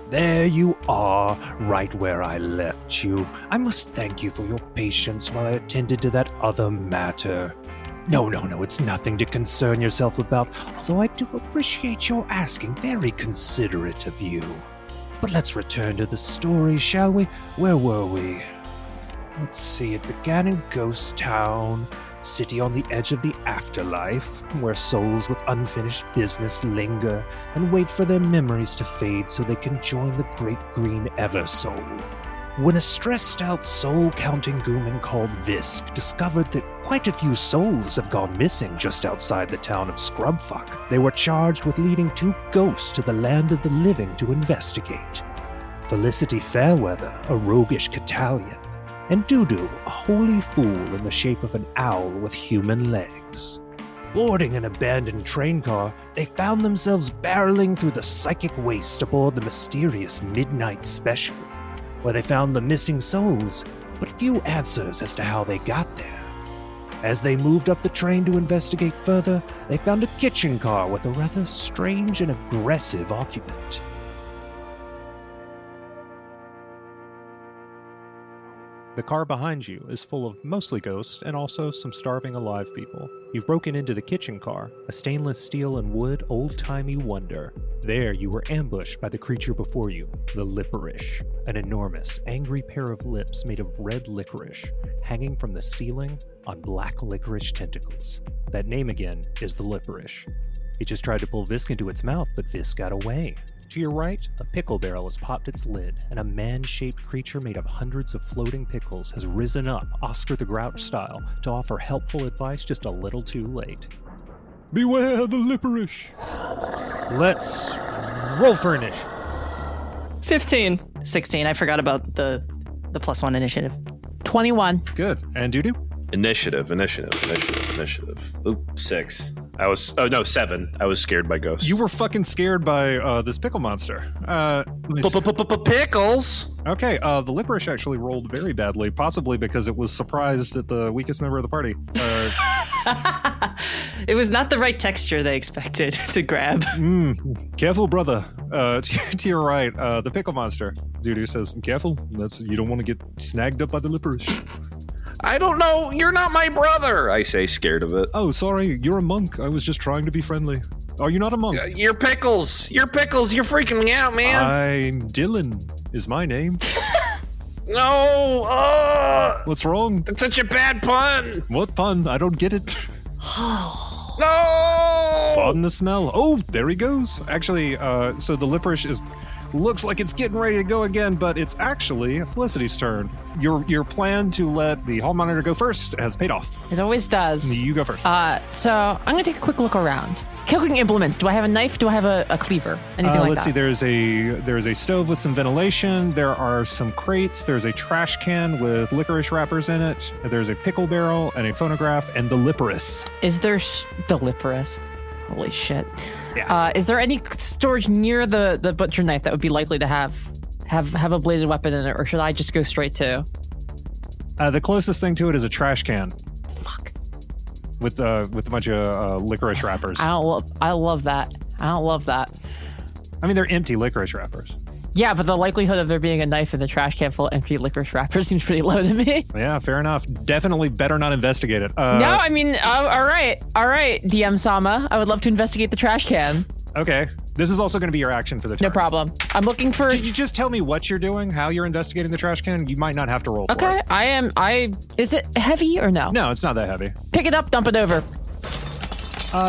There you are, right where I left you. I must thank you for your patience while I attended to that other matter. No, it's nothing to concern yourself about, although I do appreciate your asking. Very considerate of you. But let's return to the story, shall we? Where were we? Let's see, it began in Ghost Town, city on the edge of the afterlife, where souls with unfinished business linger and wait for their memories to fade so they can join the great green Eversoul. When a stressed-out soul-counting gooman called Visk discovered that quite a few souls have gone missing just outside the town of Scrubfuck, they were charged with leading 2 ghosts to the land of the living to investigate. Felicity Fairweather, a roguish Catalian, and Dudu, a holy fool in the shape of an owl with human legs. Boarding an abandoned train car, they found themselves barreling through the psychic waste aboard the mysterious Midnite Special, where they found the missing souls, but few answers as to how they got there. As they moved up the train to investigate further, they found a kitchen car with a rather strange and aggressive occupant. The car behind you is full of mostly ghosts and also some starving alive people. You've broken into the kitchen car, a stainless steel and wood old-timey wonder. There you were ambushed by the creature before you, the Lipperish, an enormous, angry pair of lips made of red licorice, hanging from the ceiling on black licorice tentacles. That name again is the Lipperish. It just tried to pull Visk into its mouth, but Visk got away. To your right, a pickle barrel has popped its lid, and a man-shaped creature made of hundreds of floating pickles has risen up, Oscar the Grouch style, to offer helpful advice just a little too late. Beware the Lipperish! Let's roll for initiative. 15. 16. I forgot about the +1 initiative. 21. Good. And Dudu? Initiative. Oop, 6. 7. I was scared by ghosts. You were fucking scared by this pickle monster. Pickles? Okay, the Lipperish actually rolled very badly, possibly because it was surprised at the weakest member of the party. It was not the right texture they expected to grab. Careful, brother. To your right, the pickle monster. Dudu says, careful, you don't want to get snagged up by the Lipperish. I don't know. You're not my brother, I say, scared of it. Oh, sorry. You're a monk. I was just trying to be friendly. Are you not a monk? You're Pickles. You're freaking me out, man. I'm Dylan is my name. No. What's wrong? It's such a bad pun. What pun? I don't get it. No. Pardon the smell. Oh, there he goes. Actually, so the Lipperish looks like it's getting ready to go again, but it's actually Felicity's turn. Your plan to let the hall monitor go first has paid off. It always does. You go first. So I'm going to take a quick look around. Cooking implements. Do I have a knife? Do I have a cleaver? Anything like let's that? Let's see. There's a stove with some ventilation. There are some crates. There's a trash can with licorice wrappers in it. There's a pickle barrel and a phonograph and the Lipperish. Is there the Lipperish? Holy shit. Yeah. Is there any storage near the butcher knife that would be likely to have a bladed weapon in it, or should I just go straight to? The closest thing to it is a trash can. Fuck. With a bunch of licorice wrappers. I love that. I don't love that. I mean, they're empty licorice wrappers. Yeah, but the likelihood of there being a knife in the trash can full of empty licorice wrappers seems pretty low to me. Yeah, fair enough. Definitely better not investigate it. No, I mean, all right, DM Sama. I would love to investigate the trash can. Okay. This is also going to be your action for the turn. No problem. I'm looking for... Did you just tell me what you're doing, how you're investigating the trash can? You might not have to roll for it. Okay, is it heavy or no? No, it's not that heavy. Pick it up, dump it over.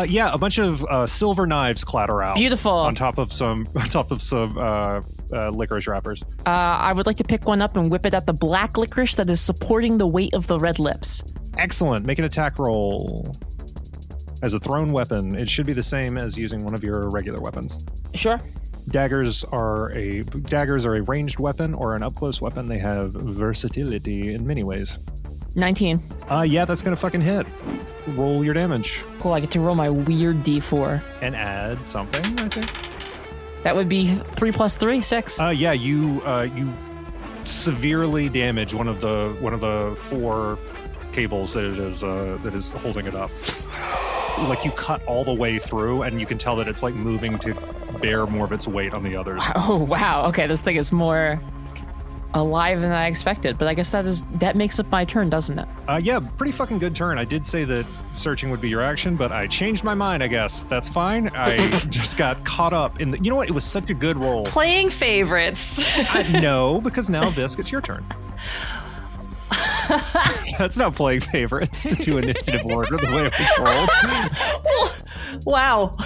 Yeah, a bunch of silver knives clatter out. Beautiful. On top of some licorice wrappers. I would like to pick one up and whip it at the black licorice that is supporting the weight of the red lips. Excellent. Make an attack roll. As a thrown weapon, it should be the same as using one of your regular weapons. Sure. Daggers are a ranged weapon or an up-close weapon. They have versatility in many ways. 19. Yeah, that's gonna fucking hit. Roll your damage. Cool, I get to roll my weird D4. And add something, I think. That would be 3 plus 3, 6. Yeah, you severely damage one of the 4 cables that is holding it up. like you cut all the way through, and you can tell that it's like moving to bear more of its weight on the others. Oh, wow. Okay, this thing is more alive than I expected, but I guess that makes up my turn, doesn't it? Yeah, pretty fucking good turn. I did say that searching would be your action, but I changed my mind, I guess. That's fine. I just got caught up in the... You know what? It was such a good roll. Playing favorites. No, because now, Visk, it's your turn. That's not playing favorites to do initiative order the way it was rolled. Wow.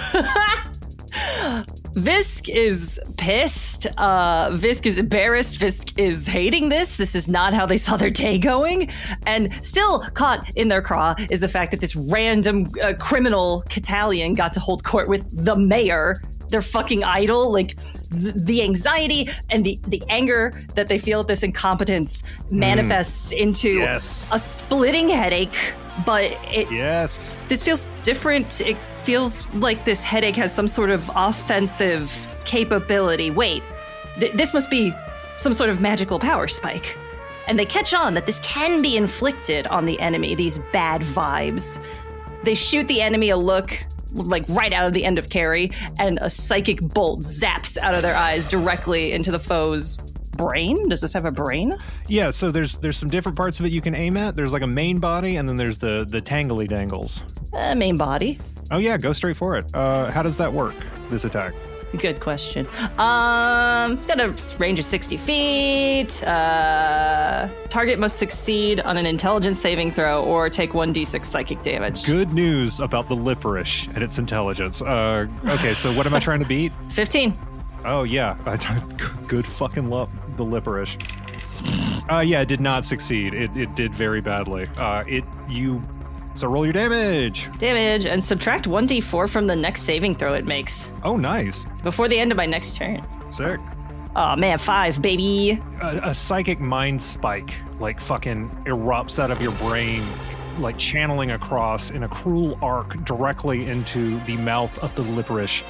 Visk is pissed. Visk is embarrassed. Visk is hating this. This is not how they saw their day going. And still caught in their craw is the fact that this random criminal Catalian got to hold court with the mayor, their fucking idol. Like, the anxiety and the anger that they feel at this incompetence manifests into a splitting headache. But this feels different. It feels like this headache has some sort of offensive capability. Wait, this must be some sort of magical power spike. And they catch on that this can be inflicted on the enemy, these bad vibes. They shoot the enemy a look like right out of the end of carry, and a psychic bolt zaps out of their eyes directly into the foe's brain. Does this have a brain? Yeah, so there's some different parts of it you can aim at. There's like a main body, and then there's the tangly dangles. Main body. Oh yeah, go straight for it. How does that work, this attack? Good question. It's got a range of 60 feet. Target must succeed on an intelligence saving throw or take 1d6 psychic damage. Good news about the Lipperish and its intelligence. Okay, so what am I trying to beat? 15. Oh yeah, good fucking luck, the Lipperish. Yeah, it did not succeed. It did very badly. So roll your damage. Damage, and subtract 1d4 from the next saving throw it makes. Oh, nice. Before the end of my next turn. Sick. Oh man, 5, baby. A psychic mind spike, like fucking erupts out of your brain, like channeling across in a cruel arc directly into the mouth of the Lipperish.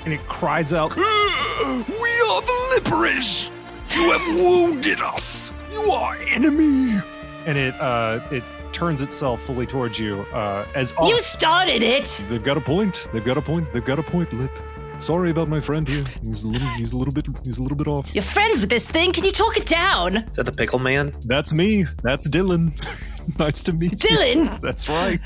And it cries out, "We are the Lipperish! You have wounded us! You are enemy!" And it turns itself fully towards you as you started it. They've got a point, Lip. Sorry about my friend here. He's a little bit off. You're friends with this thing. Can you talk it down? Is that the pickle man? That's me. That's Dylan. Nice to meet you. Dylan. That's right.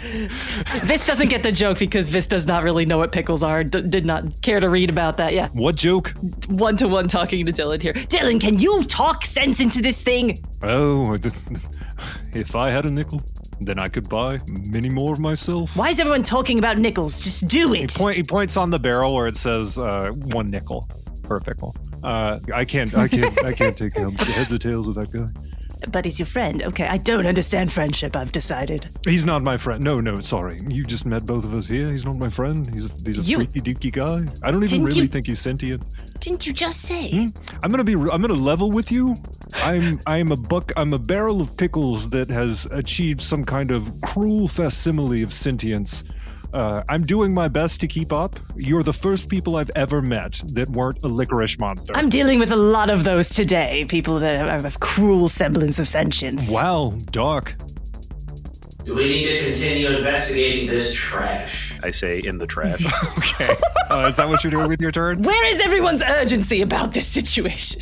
Vis doesn't get the joke because Vis does not really know what pickles are. Did not care to read about that. Yeah. What joke? 1-to-1 talking to Dylan here. Dylan, can you talk sense into this thing? Oh, if I had a nickel, then I could buy many more of myself. Why is everyone talking about nickels? Just do it. He points on the barrel where it says 1 nickel per pickle. I can't take heads or tails with that guy. But he's your friend. Okay, I don't understand friendship, I've decided. He's not my friend. No, sorry. You just met both of us here. He's not my friend. He's a freaky deaky guy. I don't even really think he's sentient. Didn't you just say? I'm gonna level with you. I'm a barrel of pickles that has achieved some kind of cruel facsimile of sentience. I'm doing my best to keep up. You're the first people I've ever met that weren't a licorice monster. I'm dealing with a lot of those today. People that have a cruel semblance of sentience. Wow, dark. Do we need to continue investigating this trash? I say in the trash. Okay. Is that what you're doing with your turn? Where is everyone's urgency about this situation?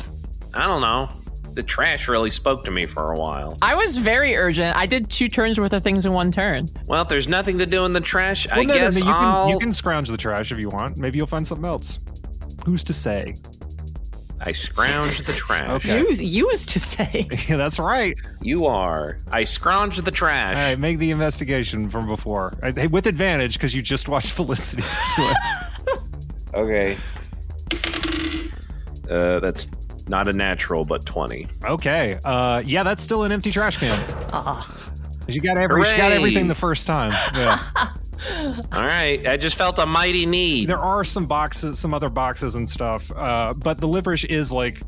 I don't know. The trash really spoke to me for a while. I was very urgent. I did 2 turns worth of things in 1 turn. Well, if there's nothing to do in the trash, well, I guess you can scrounge the trash if you want. Maybe you'll find something else. Who's to say? I scrounge the trash. Okay. Use to say. Yeah, that's right. You are. I scrounge the trash. All right, make the investigation from before. Hey, with advantage, because you just watched Felicity. Okay. That's not a natural, but 20. Okay. Yeah, that's still an empty trash can. She got Hooray! everything the first time. Yeah. All right. I just felt a mighty need. There are some other boxes and stuff, but the Lipperish is like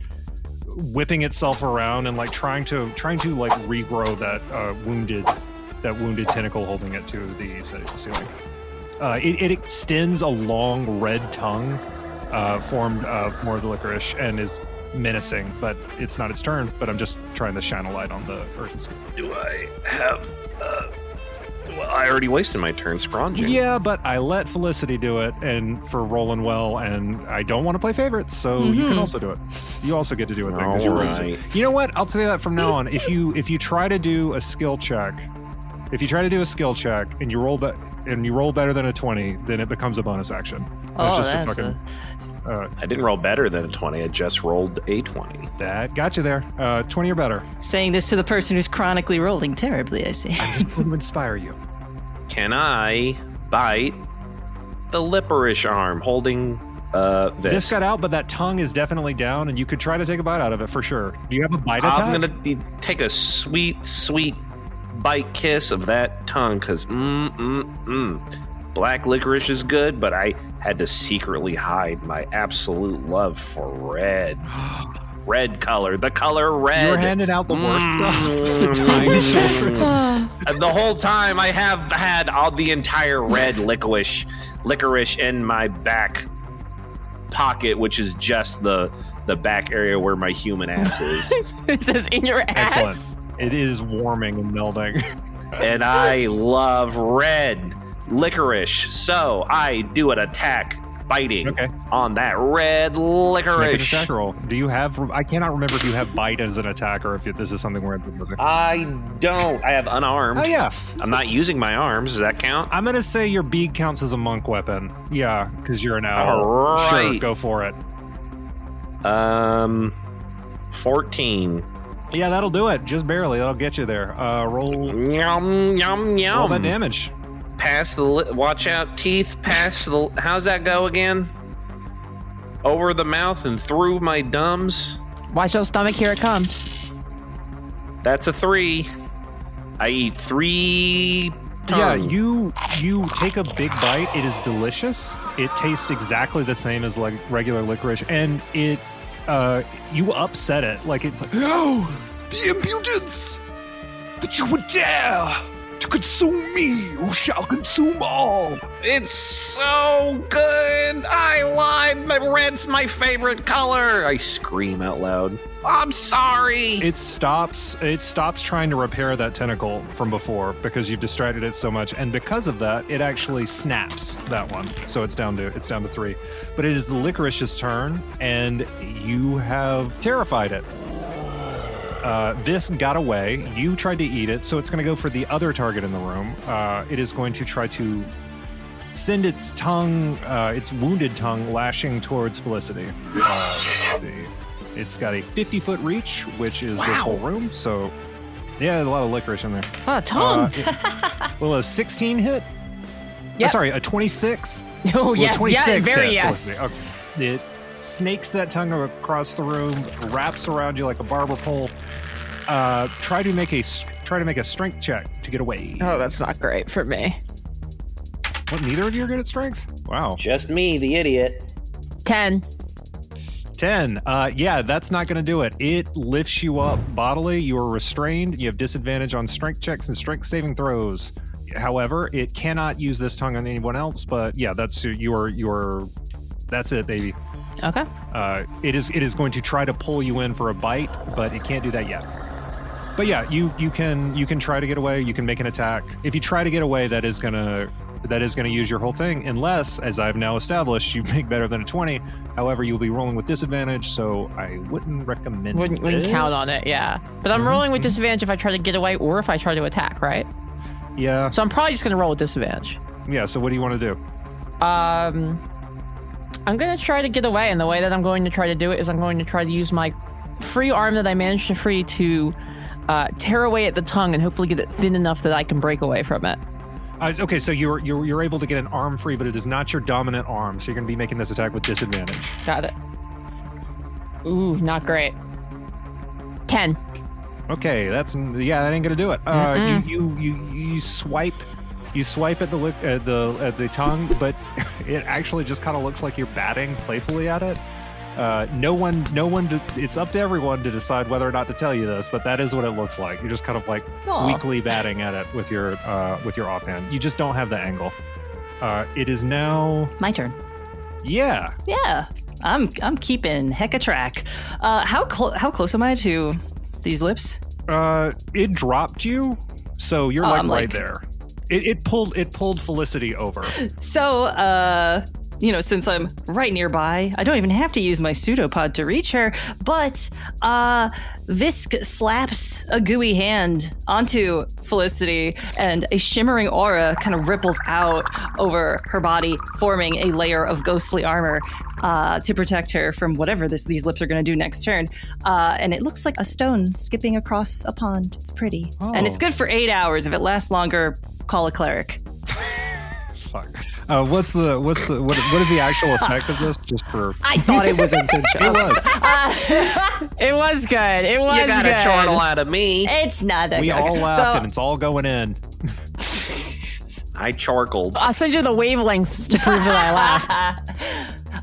whipping itself around and like trying to like regrow that wounded tentacle holding it to the ceiling. It extends a long red tongue formed of more of the licorice and is menacing, but it's not its turn. But I'm just trying to shine a light on the urgency. Do I have Well, I already wasted my turn scrounging. Yeah, but I let Felicity do it, and for rolling well, and I don't want to play favorites, so you can also do it. You also get to do it because you're Alright. You know what? I'll say that from now on. If you try to do a skill check, and you roll better than a 20, then it becomes a bonus action. Oh, it's just that's a fucking. I didn't roll better than a 20. I just rolled a 20. That got you there. 20 or better. Saying this to the person who's chronically rolling terribly, I see. Just to inspire you. Can I bite the lipperish arm holding This got out, but that tongue is definitely down, and you could try to take a bite out of it for sure. Do you have a bite attack? I'm going to take a sweet, sweet bite kiss of that tongue because black licorice is good, but I had to secretly hide my absolute love for red. Red color, the color red. You're handing out the worst stuff to the tiny children. And the whole time I have had all the entire red licorice in my back pocket, which is just the back area where my human ass is. It says in your ass. Excellent. It is warming and melting. And I love red licorice, so I do an attack biting on that red Make an licorice. attack roll. Do you have? I cannot remember if you have bite as an attack or if this is something we're implementing. I don't. I have unarmed. Oh yeah, I'm not using my arms. Does that count? I'm gonna say your bead counts as a monk weapon. Yeah, because you're an owl. All right. Sure, go for it. 14. Yeah, that'll do it. Just barely. That'll get you there. Roll Yum, yum, yum. all that damage. Pass the watch out teeth. Pass the. How's that go again? Over the mouth and through my dums. Watch your stomach, here it comes. That's a 3. I eat 3 tongue. Yeah, you take a big bite. It is delicious. It tastes exactly the same as like regular licorice, and it you upset it. Like it's like, Oh, the impudence that you would dare to consume me, who shall consume all. It's so good. I lied. My red's my favorite color. I scream out loud. I'm sorry. it stops trying to repair that tentacle from before because you've distracted it so much, and because of that, it actually snaps that one. So it's down to 3. But it is the licorice's turn, and you have terrified it. This got away. You tried to eat it, so it's going to go for the other target in the room. It is going to try to send its tongue, its wounded tongue, lashing towards Felicity. Let's see. It's got a 50-foot reach, which is this whole room. So, yeah, a lot of licorice in there. Oh, tongue. Will a 16 hit? Yep. Sorry, a 26? Oh, Well, yes. 26 Yeah, very hit, yes. Felicity. Okay. It snakes that tongue across the room, wraps around you like a barber pole. Try to make a strength check to get away. Oh, that's not great for me. What? Neither of you are good at strength? Wow. Just me, the idiot. 10. 10. Yeah, that's not going to do it. It lifts you up bodily. You are restrained. You have disadvantage on strength checks and strength saving throws. However, it cannot use this tongue on anyone else. But yeah, that's that's it, baby. Okay. It is going to try to pull you in for a bite, but it can't do that yet. But yeah, you can try to get away. You can make an attack. If you try to get away, that is gonna use your whole thing, unless, as I've now established, you make better than a 20. However, you'll be rolling with disadvantage, so I wouldn't recommend Wouldn't it. count on it, yeah. But I'm rolling with disadvantage if I try to get away or if I try to attack, right? Yeah. So I'm probably just going to roll with disadvantage. Yeah, so what do you want to do? I'm going to try to get away, and the way that I'm going to try to do it is I'm going to try to use my free arm that I managed to free to tear away at the tongue and hopefully get it thin enough that I can break away from it. Okay, so you're able to get an arm free, but it is not your dominant arm, so you're going to be making this attack with disadvantage. Got it. Ooh, not great. 10. Okay, that ain't gonna do it. You swipe at the tongue, but it actually just kind of looks like you're batting playfully at it. No one. It's up to everyone to decide whether or not to tell you this, but that is what it looks like. You're just kind of like weakly batting at it with your offhand. You just don't have the angle. It is now My turn. Yeah. Yeah, I'm keeping hecka track. How close am I to these lips? It dropped you, so you're I'm right there. It pulled Felicity over. So, since I'm right nearby, I don't even have to use my pseudopod to reach her, but Visk slaps a gooey hand onto Felicity, and a shimmering aura kind of ripples out over her body, forming a layer of ghostly armor to protect her from whatever these lips are going to do next turn. And it looks like a stone skipping across a pond. It's pretty. Oh. And it's good for 8 hours. If it lasts longer, call a cleric. Fuck. What is the actual effect of this? Just for I thought it was a good show. it was. It was good. It was You got good. a chortle out of me. It's not that We good. all laughed, So- and it's all going in. I charkled. I'll send you the wavelengths to prove that I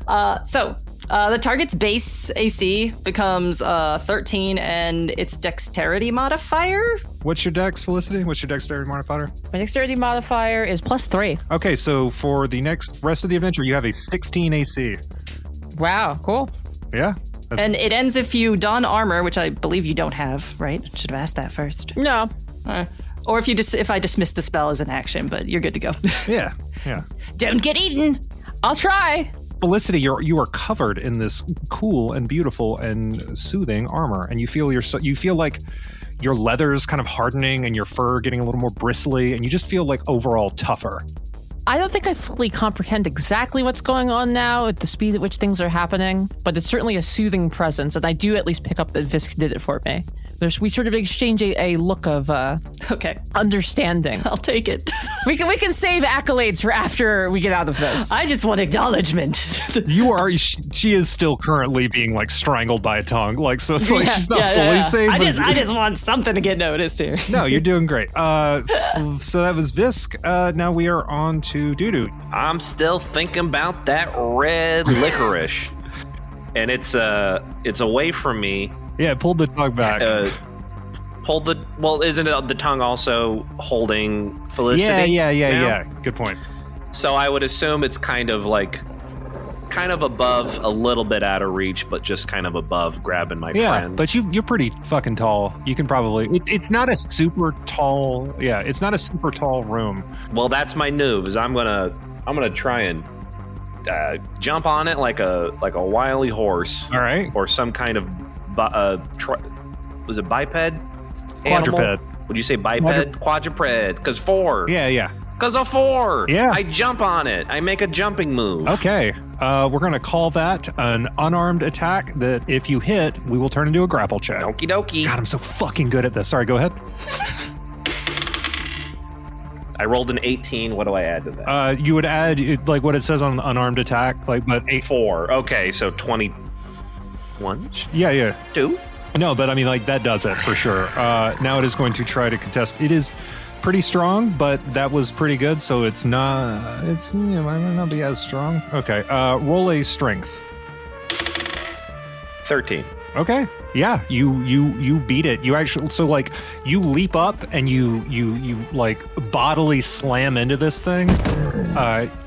laughed. So the target's base AC becomes 13, and its dexterity modifier. What's your dex, Felicity? What's your dexterity modifier? My dexterity modifier is +3. Okay, so for the rest of the adventure, you have a 16 AC. Wow, cool. Yeah. That's, And it ends if you don armor, which I believe you don't have, right? Should have asked that first. No. Or if I dismiss the spell as an action, but you're good to go. yeah. Don't get eaten. I'll try. Felicity, you are covered in this cool and beautiful and soothing armor, and you feel like your leather's kind of hardening and your fur getting a little more bristly, and you just feel like overall tougher. I don't think I fully comprehend exactly what's going on now at the speed at which things are happening, but it's certainly a soothing presence, and I do at least pick up that Visk did it for me. We sort of exchange a look of Okay, understanding. I'll take it. We can save accolades for after we get out of this. I just want acknowledgement. She is still currently being like strangled by a tongue, like so it's like she's not fully safe. I but- just want something to get noticed here. No, you're doing great. So that was Visk. Now we are on to Dudu. I'm still thinking about that red licorice, and it's away from me. Yeah, pulled the tongue back. Isn't it the tongue also holding Felicity? Yeah. Good point. So I would assume it's kind of above, a little bit out of reach, but just kind of above grabbing my friend. But you're pretty fucking tall. You can probably. It's not a super tall. Yeah, it's not a super tall room. Well, that's my news. I'm gonna try and jump on it like a wily horse. All right. Or some kind of was it biped? Quadruped. Animal? Would you say biped? Quadruped. Because 4. Yeah. Because of 4. Yeah. I jump on it. I make a jumping move. Okay. We're gonna call that an unarmed attack. That if you hit, we will turn into a grapple check. Okie dokie. God, I'm so fucking good at this. Sorry, go ahead. I rolled an 18. What do I add to that? You would add like what it says on unarmed attack, like but 4. Okay, so 21. Yeah. 2. No, but I mean like that does it for sure. Now it is going to try to contest. It is pretty strong, but that was pretty good, so it might not be as strong. Okay. Roll a strength. 13. Okay. Yeah, you beat it. You actually like you leap up and you like bodily slam into this thing.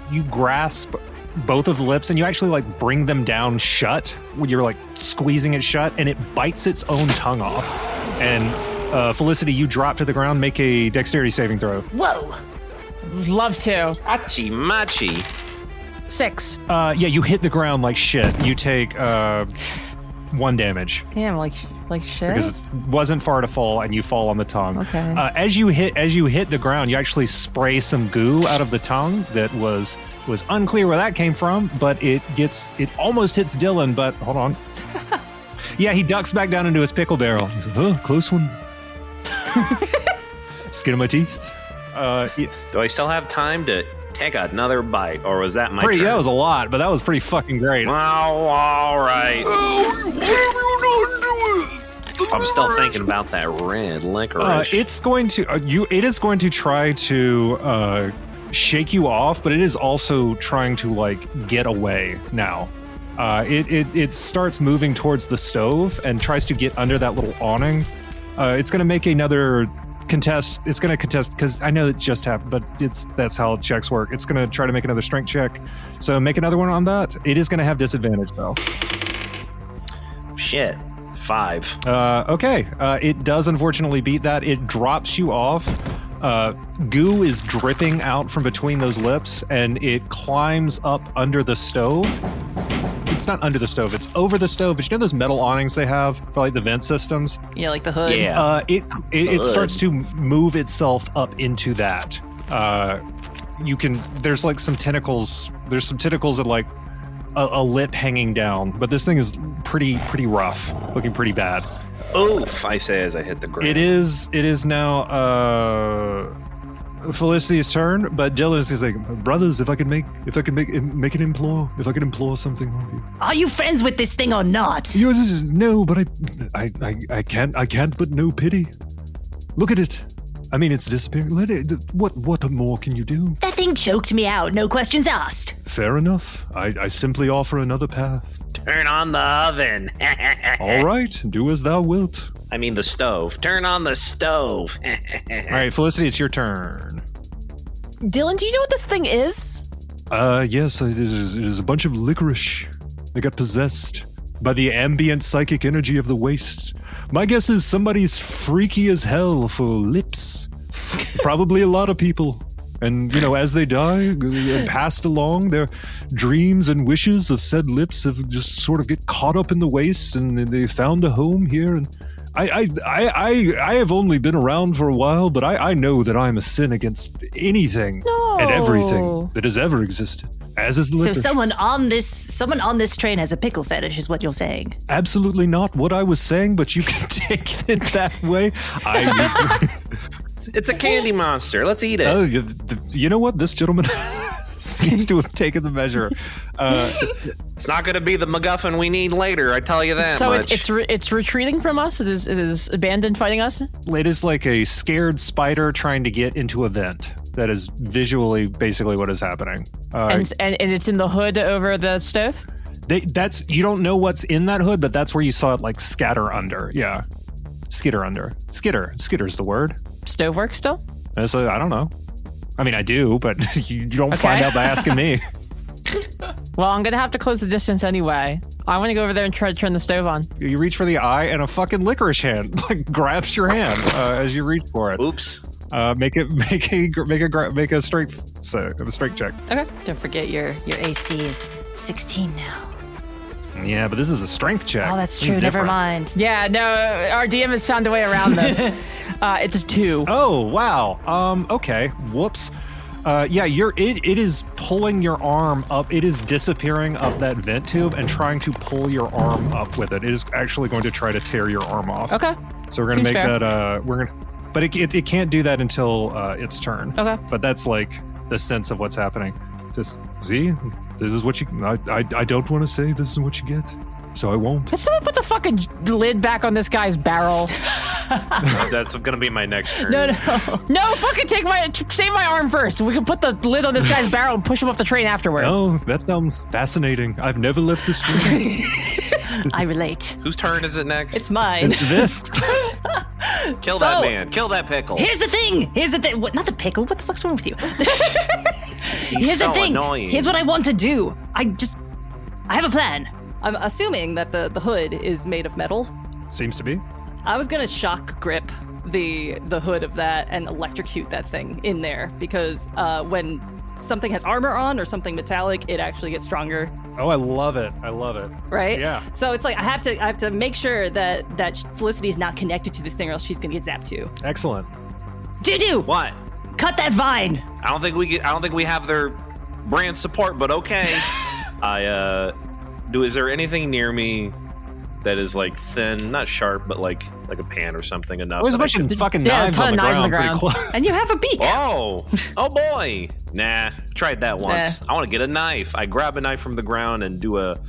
You grasp both of the lips and you actually like bring them down shut when you're like squeezing it shut, and it bites its own tongue off. And Felicity, you drop to the ground. Make a dexterity saving throw. Whoa. Love to. Achi machi. 6. Yeah, you hit the ground like shit. You take 1 damage. Damn, like shit. Because it wasn't far to fall, and you fall on the tongue. Okay. As you hit the ground, you actually spray some goo out of the tongue that was unclear where that came from, but it almost hits Dylan. But hold on. Yeah, he ducks back down into his pickle barrel. He's like, "Oh, close one." Skin of my teeth. Do I still have time to take another bite, or was that my turn? That was a lot, but that was pretty fucking great. Oh, all right. I'm still thinking about that red licorice. It's going to it is going to try to shake you off, but it is also trying to like get away now. It starts moving towards the stove and tries to get under that little awning. It's going to make another contest. It's going to contest because I know it just happened, but that's how checks work. It's going to try to make another strength check. So make another one on that. It is going to have disadvantage though. Shit. 5. Okay. It does unfortunately beat that. It drops you off. Goo is dripping out from between those lips, and it climbs up under the stove. It's not under the stove, it's over the stove. But you know those metal awnings they have for like the vent systems? Yeah, like the hood. Yeah. It starts to move itself up into that. There's like some tentacles. There's some tentacles and like a lip hanging down. But this thing is pretty rough, looking pretty bad. Oof! I say as I hit the ground. It is now Felicity's turn, but Dylan is like, brothers, if I could implore something of you. Are you friends with this thing or not? No, but I can't but no pity. Look at it. I mean, it's disappearing. Let it. What more can you do? That thing choked me out. No questions asked. Fair enough. I simply offer another path. Turn on the oven. All right, do as thou wilt. I mean the stove. Turn on the stove. All right, Felicity, it's your turn. Dylan, do you know what this thing is? Yes, it is a bunch of licorice. They got possessed by the ambient psychic energy of the wastes. My guess is somebody's freaky as hell for lips. Probably a lot of people. And, you know, as they die and passed along, their dreams and wishes of said lips have just sort of get caught up in the wastes, and they found a home here. And I have only been around for a while, but I know that I'm a sin against anything and everything that has ever existed. As is the liquor. So someone on this train has a pickle fetish, is what you're saying? Absolutely not what I was saying, but you can take it that way. It's a candy monster. Let's eat it. You know what? This gentleman seems to have taken the measure. It's not going to be the MacGuffin we need later. I tell you that So much. it's retreating from us. It is abandoned, fighting us. It is like a scared spider trying to get into a vent. That is visually basically what is happening. And it's in the hood over the stove. You don't know what's in that hood, but that's where you saw it like scatter under. Yeah, skitter under. Skitter's the word. Stove work still? So I don't know. I mean, I do, but you don't find out by asking me. Well, I'm gonna have to close the distance anyway. I want to go over there and try to turn the stove on. You reach for the eye, and a fucking licorice hand like grabs your hand as you reach for it. Oops. Make a strength check. Okay. Don't forget your AC is 16 now. Yeah, but this is a strength check. Oh, that's This is true. Never different. mind. Yeah, no, our DM has found a way around this. It's a 2. Oh wow. Okay. Whoops. Yeah, it is pulling your arm up. It is disappearing up that vent tube and trying to pull your arm up with it. It is actually going to try to tear your arm off. Okay. So we're gonna Seems make fair. that. But it can't do that until its turn. Okay. But that's like the sense of what's happening. Just see, this is what you. I don't want to say this is what you get, so I won't. Can someone put the fucking lid back on this guy's barrel? That's going to be my next turn. No. No, fucking save my arm first. We can put the lid on this guy's barrel and push him off the train afterward. Oh, that sounds fascinating. I've never left this room. I relate. Whose turn is it next? It's mine. It's this. Kill So- that man. Kill that pickle. Here's the thing. What, not the pickle. What the fuck's wrong with you? He's Here's so the thing. annoying. Here's what I want to do. I have a plan. I'm assuming that the hood is made of metal. Seems to be. I was gonna shock grip the hood of that and electrocute that thing in there because when something has armor on or something metallic, it actually gets stronger, Oh, I love it. I love it. right? Yeah. So it's like I have to make sure that Felicity is not connected to this thing, or else she's gonna get zapped too. Excellent. Juju, What? cut that vine. I don't think we have their brand support, but okay. Is there anything near me that is like thin, not sharp, but like a pan or something enough? There's a that I bunch of could- fucking Yeah, a knives ton on the of knives on ground. the Pretty close. And you have a beak. Oh boy. Nah, tried that once. I want to get a knife. I grab a knife from the ground and do a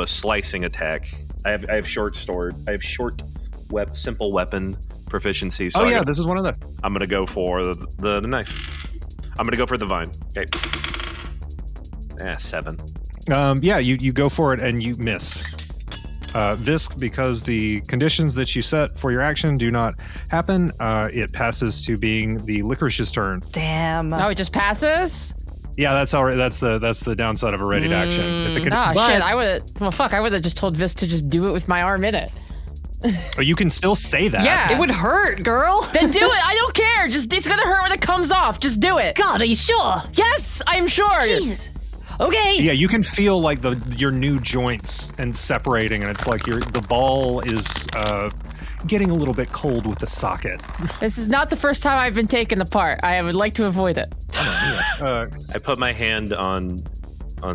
slicing attack. I have simple weapon proficiency. So Oh yeah, this is one of them. I'm gonna go for the knife. I'm gonna go for the vine. Okay. 7. Yeah, you go for it and you miss. Visk, because the conditions that you set for your action do not happen, it passes to being the licorice's turn. Damn. No, it just passes? Yeah, that's all right. That's the downside of a ready to action. If the Oh, but- shit. I would have just told Vis to just do it with my arm in it. Oh, you can still say that. Yeah. It would hurt, girl. Then do it. I don't care. It's gonna hurt when it comes off. Just do it. God, are you sure? Yes, I'm sure. Jeez. Okay. Yeah, you can feel like your new joints and separating, and it's like the ball is getting a little bit cold with the socket. This is not the first time I've been taken apart. I would like to avoid it. I put my hand on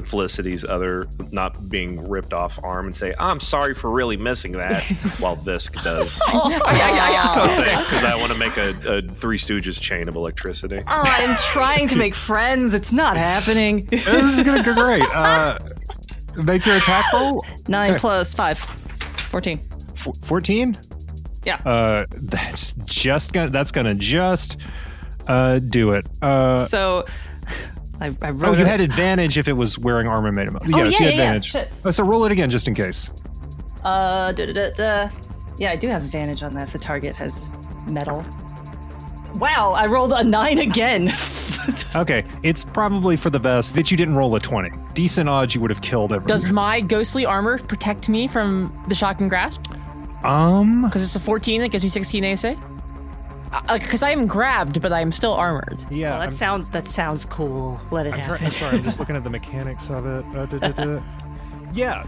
Felicity's other not being ripped off arm and say, I'm sorry for really missing that, while Visk does. Because I want to make a Three Stooges chain of electricity. Oh, I'm trying to make friends. It's not happening. This is going to go great. Make your attack roll. 9 plus 5. 14. 14? Yeah. That's gonna just do it. So I wrote. Oh, you had advantage if it was wearing armor made of metal. Oh, Yes, yeah, you had yeah, advantage. shit. So roll it again just in case. Yeah, I do have advantage on that if the target has metal. Wow, I rolled a 9 again. Okay, it's probably for the best that you didn't roll a 20. Decent odds you would have killed everyone. Does my ghostly armor protect me from the shocking grasp? Because it's a 14 that gives me 16 AC? Because I am grabbed, but I am still armored. yeah. Well, that sounds cool. Let it happen. I'm sorry, I'm just looking at the mechanics of it. Yeah.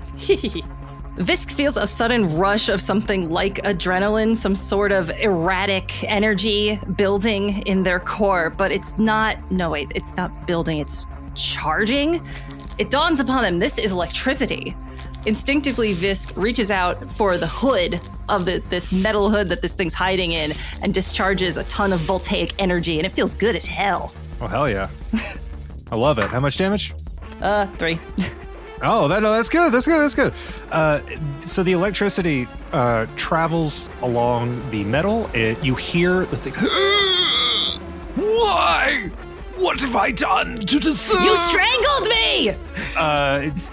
Visk feels a sudden rush of something like adrenaline, some sort of erratic energy building in their core, but it's not building, it's charging. It dawns upon them, this is electricity. Instinctively, Visk reaches out for the hood of this metal hood that this thing's hiding in and discharges a ton of voltaic energy, and it feels good as hell. Oh, hell yeah. I love it. How much damage? 3. Oh, that's good. That's good. So the electricity travels along the metal. You hear the thing. Why? What have I done to deserve? You strangled me! It's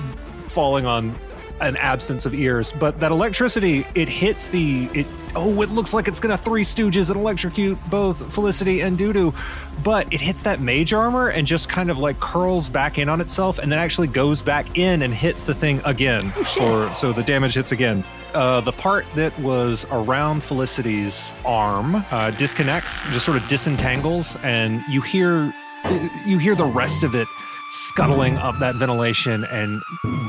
falling on an absence of ears, but that electricity, it hits it looks like it's gonna Three Stooges and electrocute both Felicity and Doodoo, but it hits that mage armor and just kind of like curls back in on itself and then actually goes back in and hits the thing again. So the damage hits again. The part that was around Felicity's arm disconnects, just sort of disentangles, and you hear the rest of it scuttling up that ventilation and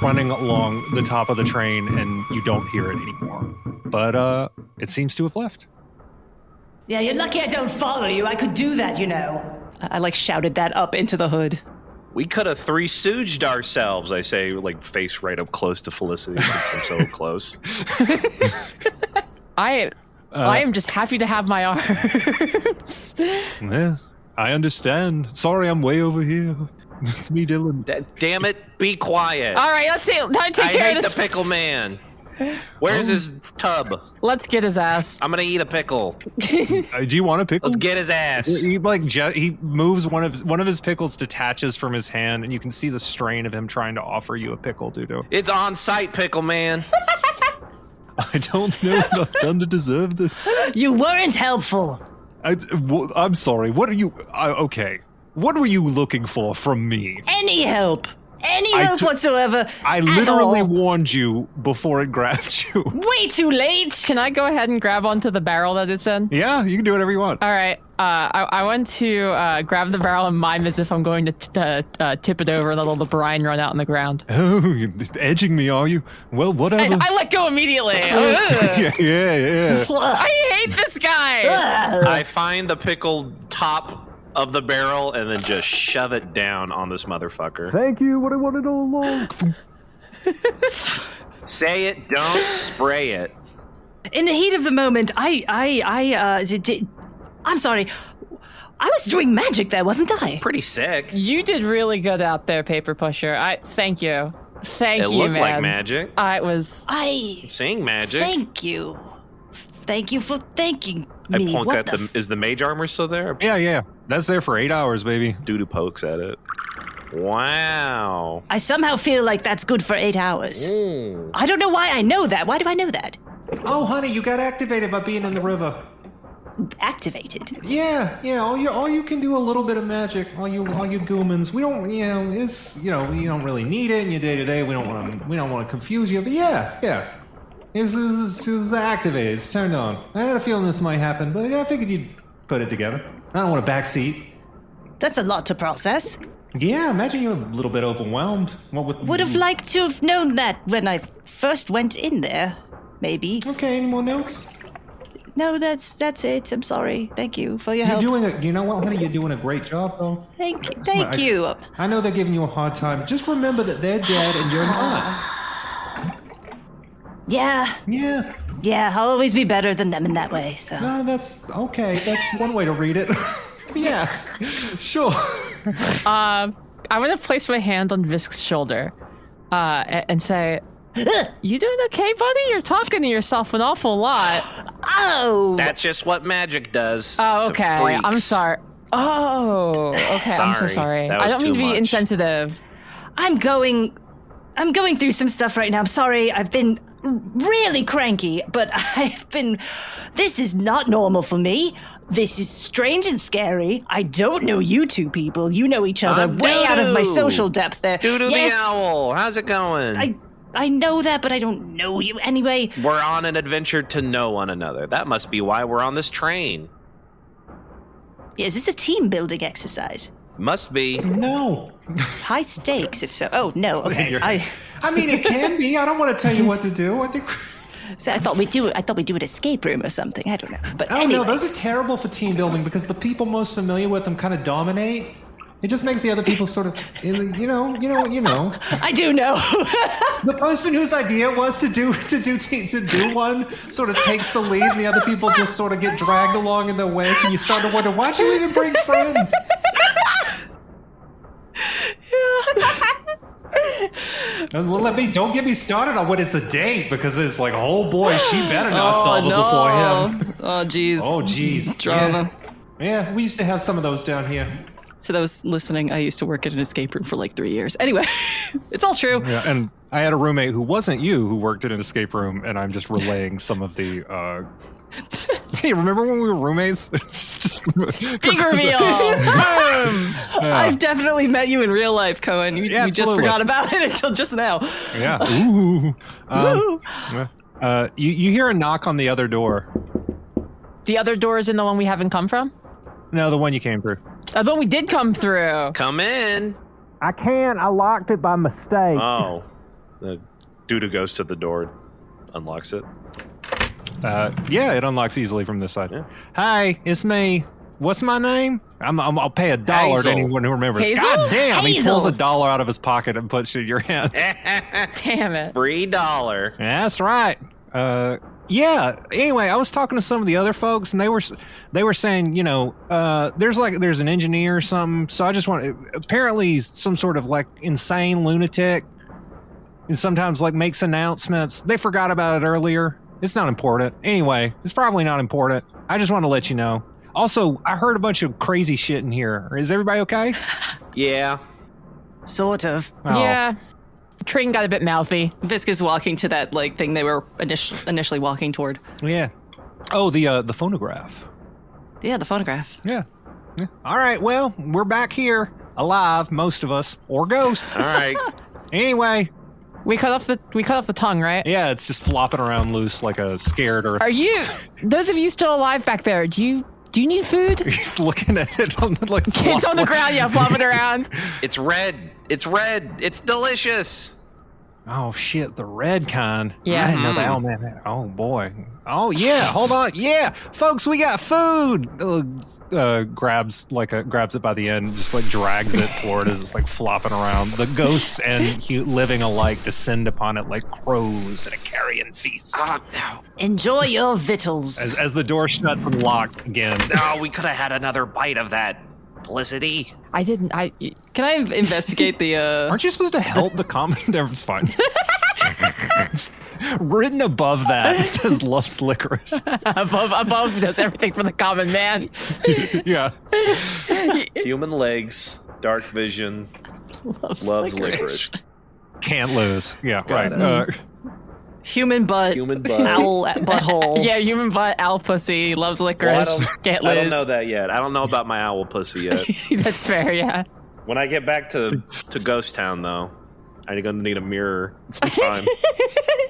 running along the top of the train, and you don't hear it anymore. But it seems to have left. Yeah, you're lucky I don't follow you. I could do that, you know. I like shouted that up into the hood. We could have Three Stooged ourselves, I say, like face right up close to Felicity since I'm so close. I am just happy to have my arms. Yes, I understand. Sorry, I'm way over here. It's me, Dylan. Damn it, be quiet. All right, let's see. Time to take care of I hate this. the pickle man. Where's his tub? Let's get his ass. I'm gonna eat a pickle. Do you want a pickle? Let's get his ass. He he moves one of his pickles detaches from his hand, and you can see the strain of him trying to offer you a pickle, Doodoo. It's on site, pickle man. I don't know what I've done to deserve this. You weren't helpful. I'm sorry. What are you? Okay. What were you looking for from me? Any help whatsoever. I at literally all. warned you before it grabbed you. Way too late. Can I go ahead and grab onto the barrel that it's in? Yeah, you can do whatever you want. All right. I want to grab the barrel and mime as if I'm going to tip it over and let all the brine run out on the ground. Oh, you're edging me, are you? Well, whatever. I let go immediately. yeah. I hate this guy. I find the pickle top of the barrel and then just shove it down on this motherfucker. Thank you. What I wanted all along. Say it, don't spray it. In the heat of the moment, I'm sorry. I was doing magic there, wasn't I? Pretty sick. You did really good out there, Paper Pusher. Thank you. Thank It you, looked man. like magic. Seeing magic. Thank you. Thank you for thanking me. I plunk at is the mage armor still there? Yeah. That's there for 8 hours, baby. Doodoo pokes at it. Wow. I somehow feel like that's good for 8 hours. I don't know why I know that. Why do I know that? Oh, honey, you got activated by being in the river. Activated. Yeah. All you can do a little bit of magic. All you goomans. We don't, you don't really need it in your day to day. We don't want to confuse you. But yeah. It's activated. It's turned on. I had a feeling this might happen, but I figured you'd put it together. I don't want a backseat. That's a lot to process. Yeah, imagine you're a little bit overwhelmed. Would have liked to have known that when I first went in there. Maybe. Okay, any more notes? No, that's it. I'm sorry. Thank you for your help. You know what, honey? You're doing a great job, though. Thank you. I know they're giving you a hard time. Just remember that they're dead and you're not. Yeah. Yeah. Yeah, I'll always be better than them in that way, so. No, that's okay. That's one way to read it. Yeah, sure. I'm going to place my hand on Visk's shoulder and say, you doing okay, buddy? You're talking to yourself an awful lot. Oh! That's just what magic does. Oh, to okay. freaks. I'm sorry. Oh, okay. I'm so sorry. That was I don't mean to too be much. insensitive. I'm going through some stuff right now. I'm sorry. I've been really cranky, but this is not normal for me. This is strange and scary. I don't know you two people. You know each other I'm way out of my Doodoo. social depth there. Doodoo Yes, the owl. How's it going? I know that, but I don't know you anyway. We're on an adventure to know one another. That must be why we're on this train. Is this a team building exercise? Must be. No. High stakes, if so. Oh, no. Okay. I mean, it can be. I don't want to tell you what to do. I think. So I thought we'd do an escape room or something. I don't know. But Oh anyway. no, those are terrible for team building because the people most familiar with them kind of dominate. It just makes the other people sort of, you know. I do know. The person whose idea it was to do one sort of takes the lead, and the other people just sort of get dragged along in their wake, and you start to wonder, why'd you even bring friends? Don't get me started on when it's a date, because it's like, oh boy, she better not solve it before him. Oh, jeez. Oh, geez. Drama. Yeah, we used to have some of those down here. So those listening, I used to work at an escape room for like 3 years. Anyway, it's all true. Yeah, and I had a roommate who wasn't you who worked in an escape room, and I'm just relaying some of the. Hey, remember when we were roommates? It's just Big reveal! Boom! I've definitely met you in real life, Cohen. You just absolutely. forgot about it until just now. Yeah. Ooh. You hear a knock on the other door. The other door is in the one we haven't come from? No, the one you came through. The one we did come through. Come in. I can't. I locked it by mistake. Oh. The Doodoo goes to the door, unlocks it. Yeah, it unlocks easily from this side. Yeah. Hi, it's me. What's my name? I'll pay $1 to Hazel. anyone who remembers. Hazel? God damn! He Hazel. pulls $1 out of his pocket and puts it in your hand. Damn it. Free dollar. That's right. Yeah. Anyway, I was talking to some of the other folks, and they were saying, there's an engineer or something. So I just apparently he's some sort of like insane lunatic, and sometimes like makes announcements. They forgot about it earlier. It's not important. Anyway, it's probably not important. I just want to let you know. Also, I heard a bunch of crazy shit in here. Is everybody okay? Yeah. Sort of. Oh. Yeah. Train got a bit mouthy. Visk is walking to that like thing they were initially walking toward. Yeah. Oh, the phonograph. Yeah, the photograph. Yeah. All right. Well, we're back here, alive, most of us, or ghosts. All right. Anyway. We cut off the tongue, right? Yeah, it's just flopping around loose like a scared or. Are you those of you still alive back there? Do you need food? He's looking at it on the like. Kids on the ground, yeah, flopping around. It's red. It's red. It's delicious. Oh shit, the red kind. Yeah. I didn't know that. Oh man. Oh boy. Oh yeah. Hold on. Yeah, folks, we got food. Grabs it by the end, just like drags it toward as it's like flopping around. The ghosts and living alike descend upon it like crows at a carrion feast. Oh, no. Enjoy your victuals. As the door shuts and locks again. Oh, we could have had another bite of that. Felicity. I didn't. Can I investigate the? Aren't you supposed to help the comment? It's fine. Written above that, it says loves licorice. above does everything for the common man. Yeah. Human legs. Dark vision. Loves licorice. Can't lose. Yeah, Got right. Human butt. Human butt. Owl butthole. Yeah, human butt, owl pussy, loves licorice. Well, Can't I lose. don't know that yet. I don't know about my owl pussy yet. That's fair. Yeah. When I get back to Ghost Town, though. I'm gonna need a mirror sometime.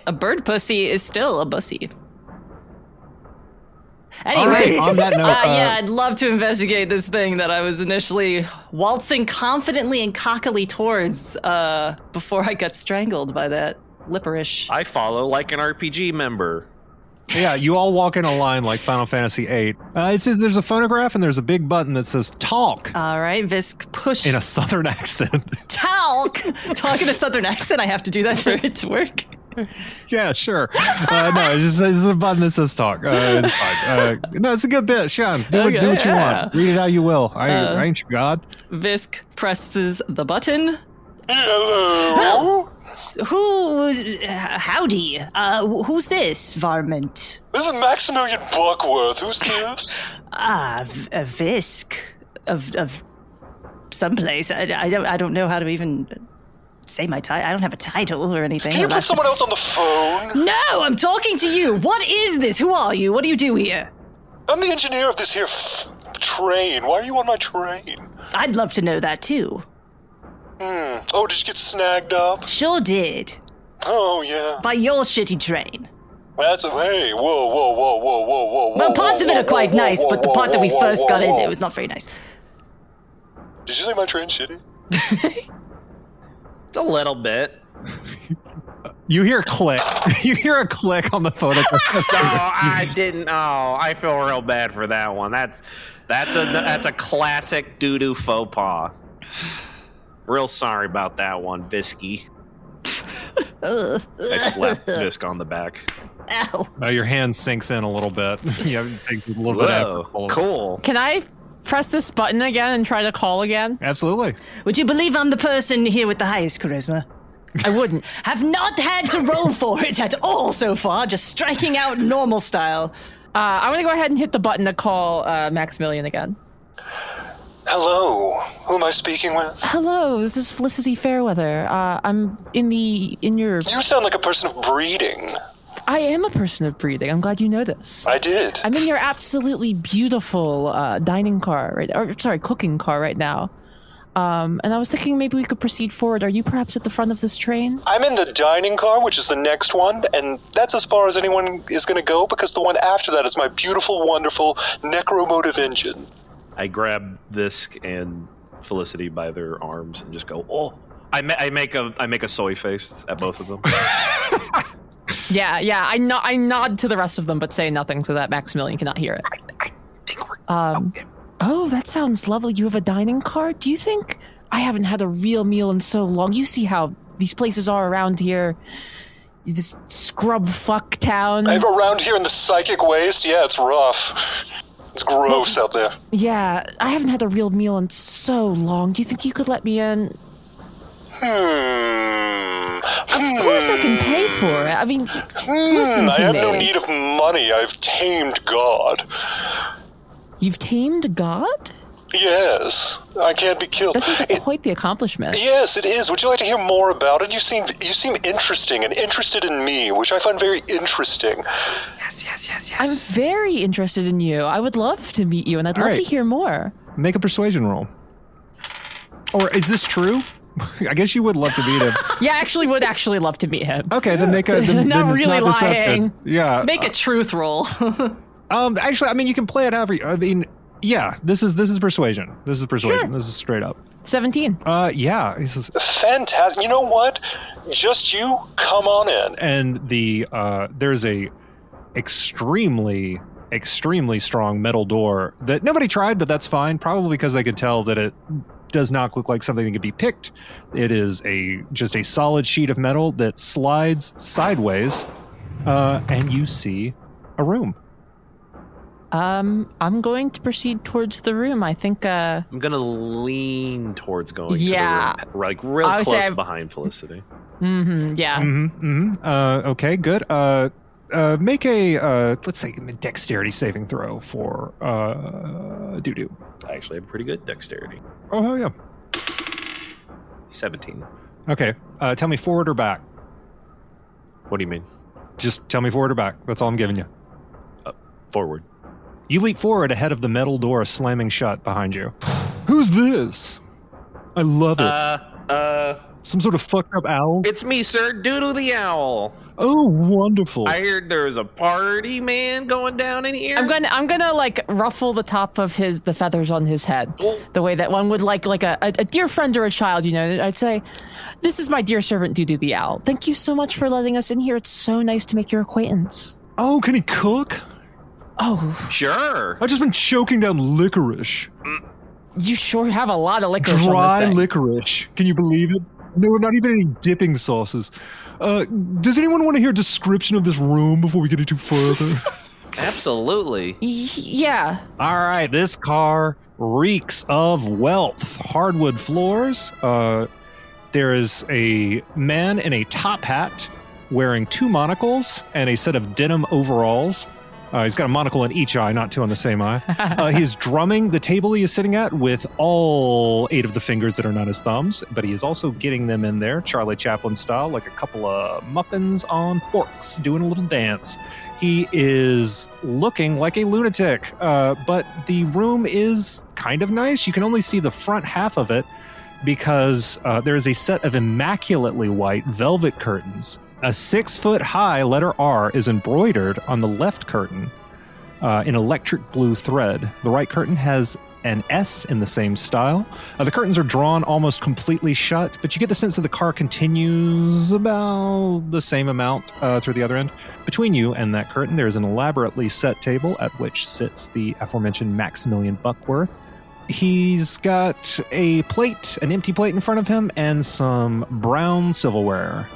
A bird pussy is still a bussy. All right, Anyway, on that note, yeah, I'd love to investigate this thing that I was initially waltzing confidently and cockily towards before I got strangled by that lipperish. I follow like an RPG member. yeah, you all walk in a line like Final Fantasy VIII. It says there's a phonograph and there's a big button that says talk All right, Visk, push. in a southern accent. Talk! Talk in a southern accent. I have to do that for it to work. Yeah, sure. No, it just says there's a button that says talk. It's fine. No, it's a good bit. Sean, do what you yeah. want. Read it how you will. I ain't your god. Visk presses the button. Hello? Howdy. Who's this, varmint? This is Maximilian Buckworth. Who's this? Visk of someplace. I don't know how to even say my title. I don't have a title or anything. Can you put someone else on the phone? No, I'm talking to you. What is this? Who are you? What do you do here? I'm the engineer of this here train. Why are you on my train? I'd love to know that too. Oh, did you get snagged up? Sure did. Oh, yeah. By your shitty train. Hey, whoa. Well, parts of it are quite nice, but the part that we first got in, it was not very nice. Did you say my train's shitty? It's a little bit. You hear a click. You hear a click on the phonograph. No, I didn't. Oh, I feel real bad for that one. That's a classic doo-doo faux pas. Real sorry about that one, Visky. I slapped Visk on the back. Ow. Your hand sinks in a little bit. You have to take a little bit of effort. Whoa, cool. Can I press this button again and try to call again? Absolutely. Would you believe I'm the person here with the highest charisma? I wouldn't. Have not had to roll for it at all so far, just striking out normal style. I'm going to go ahead and hit the button to call Maximilian again. Hello, who am I speaking with? Hello, this is Felicity Fairweather. I'm in your... You sound like a person of breeding. I am a person of breeding. I'm glad you noticed. I did. I'm in your absolutely beautiful cooking car right now. And I was thinking maybe we could proceed forward. Are you perhaps at the front of this train? I'm in the dining car, which is the next one, and that's as far as anyone is going to go, because the one after that is my beautiful, wonderful necromotive engine. I grab Visk and Felicity by their arms and just go, oh. I make a soy face at both of them. Yeah. I nod to the rest of them, but say nothing so that Maximilian cannot hear it. I think we're... Oh, that sounds lovely. You have a dining car? Do you think... I haven't had a real meal in so long. You see how these places are around here. This scrub fuck town. Around here in the psychic waste, yeah, it's rough. It's gross out there. Yeah, I haven't had a real meal in so long. Do you think you could let me in? Of course I can pay for it. I mean, listen to me. I have no need of money. I've tamed God. You've tamed God? Yes, I can't be killed. That sounds like quite the accomplishment. Yes, it is. Would you like to hear more about it? You seem interesting and interested in me, which I find very interesting. Yes. I'm very interested in you. I would love to meet you, and I'd love to hear more. Make a persuasion roll. Or is this true? I guess you would love to meet him. Yeah, I actually would love to meet him. Okay, then make a... Then, Not then it's really not deception. lying. Yeah. Make a truth roll. Actually, I mean, you can play it however you... I mean, yeah, this is persuasion. This is persuasion. Sure. This is straight up. 17. Yeah. He says, Fantastic. You know what? Just you come on in. and there's a extremely strong metal door that nobody tried, but that's fine. Probably because they could tell that it does not look like something that could be picked. It is just a solid sheet of metal that slides sideways, and you see a room. I'm going to proceed towards the room. I think, I'm gonna lean towards going to the room, like real close behind Felicity. yeah. Okay, good. Make a, let's say, dexterity saving throw for Doo-Doo. I actually have pretty good dexterity. Oh, hell yeah. 17. Okay, tell me forward or back. What do you mean? Just tell me forward or back. That's all I'm giving you. Forward. You leap forward ahead of the metal door slamming shut behind you. Who's this? I love it. Some sort of fucked up owl? It's me, sir, Doodle the Owl. Oh, wonderful. I heard there was a party, man, going down in here. I'm gonna like ruffle the top of the feathers on his head, the way that one would like a dear friend or a child. You know, I'd say, "This is my dear servant Doodoo the Owl. Thank you so much for letting us in here. It's so nice to make your acquaintance." Oh, can he cook? Oh, Sure. I've just been choking down licorice. you sure have a lot of licorice on Dry this thing. licorice. Can you believe it? No, not even any dipping sauces. Does anyone want to hear a description of this room before we get into further? Absolutely. Yeah. All right, this car reeks of wealth. Hardwood floors. There is a man in a top hat wearing 2 monocles and a set of denim overalls. He's got a monocle in each eye, not 2 on the same eye. He's drumming the table he is sitting at with all 8 of the fingers that are not his thumbs, but he is also getting them in there, Charlie Chaplin style, like a couple of muffins on forks, doing a little dance. He is looking like a lunatic, but the room is kind of nice. You can only see the front half of it because there is a set of immaculately white velvet curtains. A 6-foot-high letter R is embroidered on the left curtain in electric blue thread. The right curtain has an S in the same style. The curtains are drawn almost completely shut, but you get the sense that the car continues about the same amount through the other end. Between you and that curtain, there is an elaborately set table at which sits the aforementioned Maximilian Buckworth. He's got a plate, an empty plate in front of him, and some brown silverware.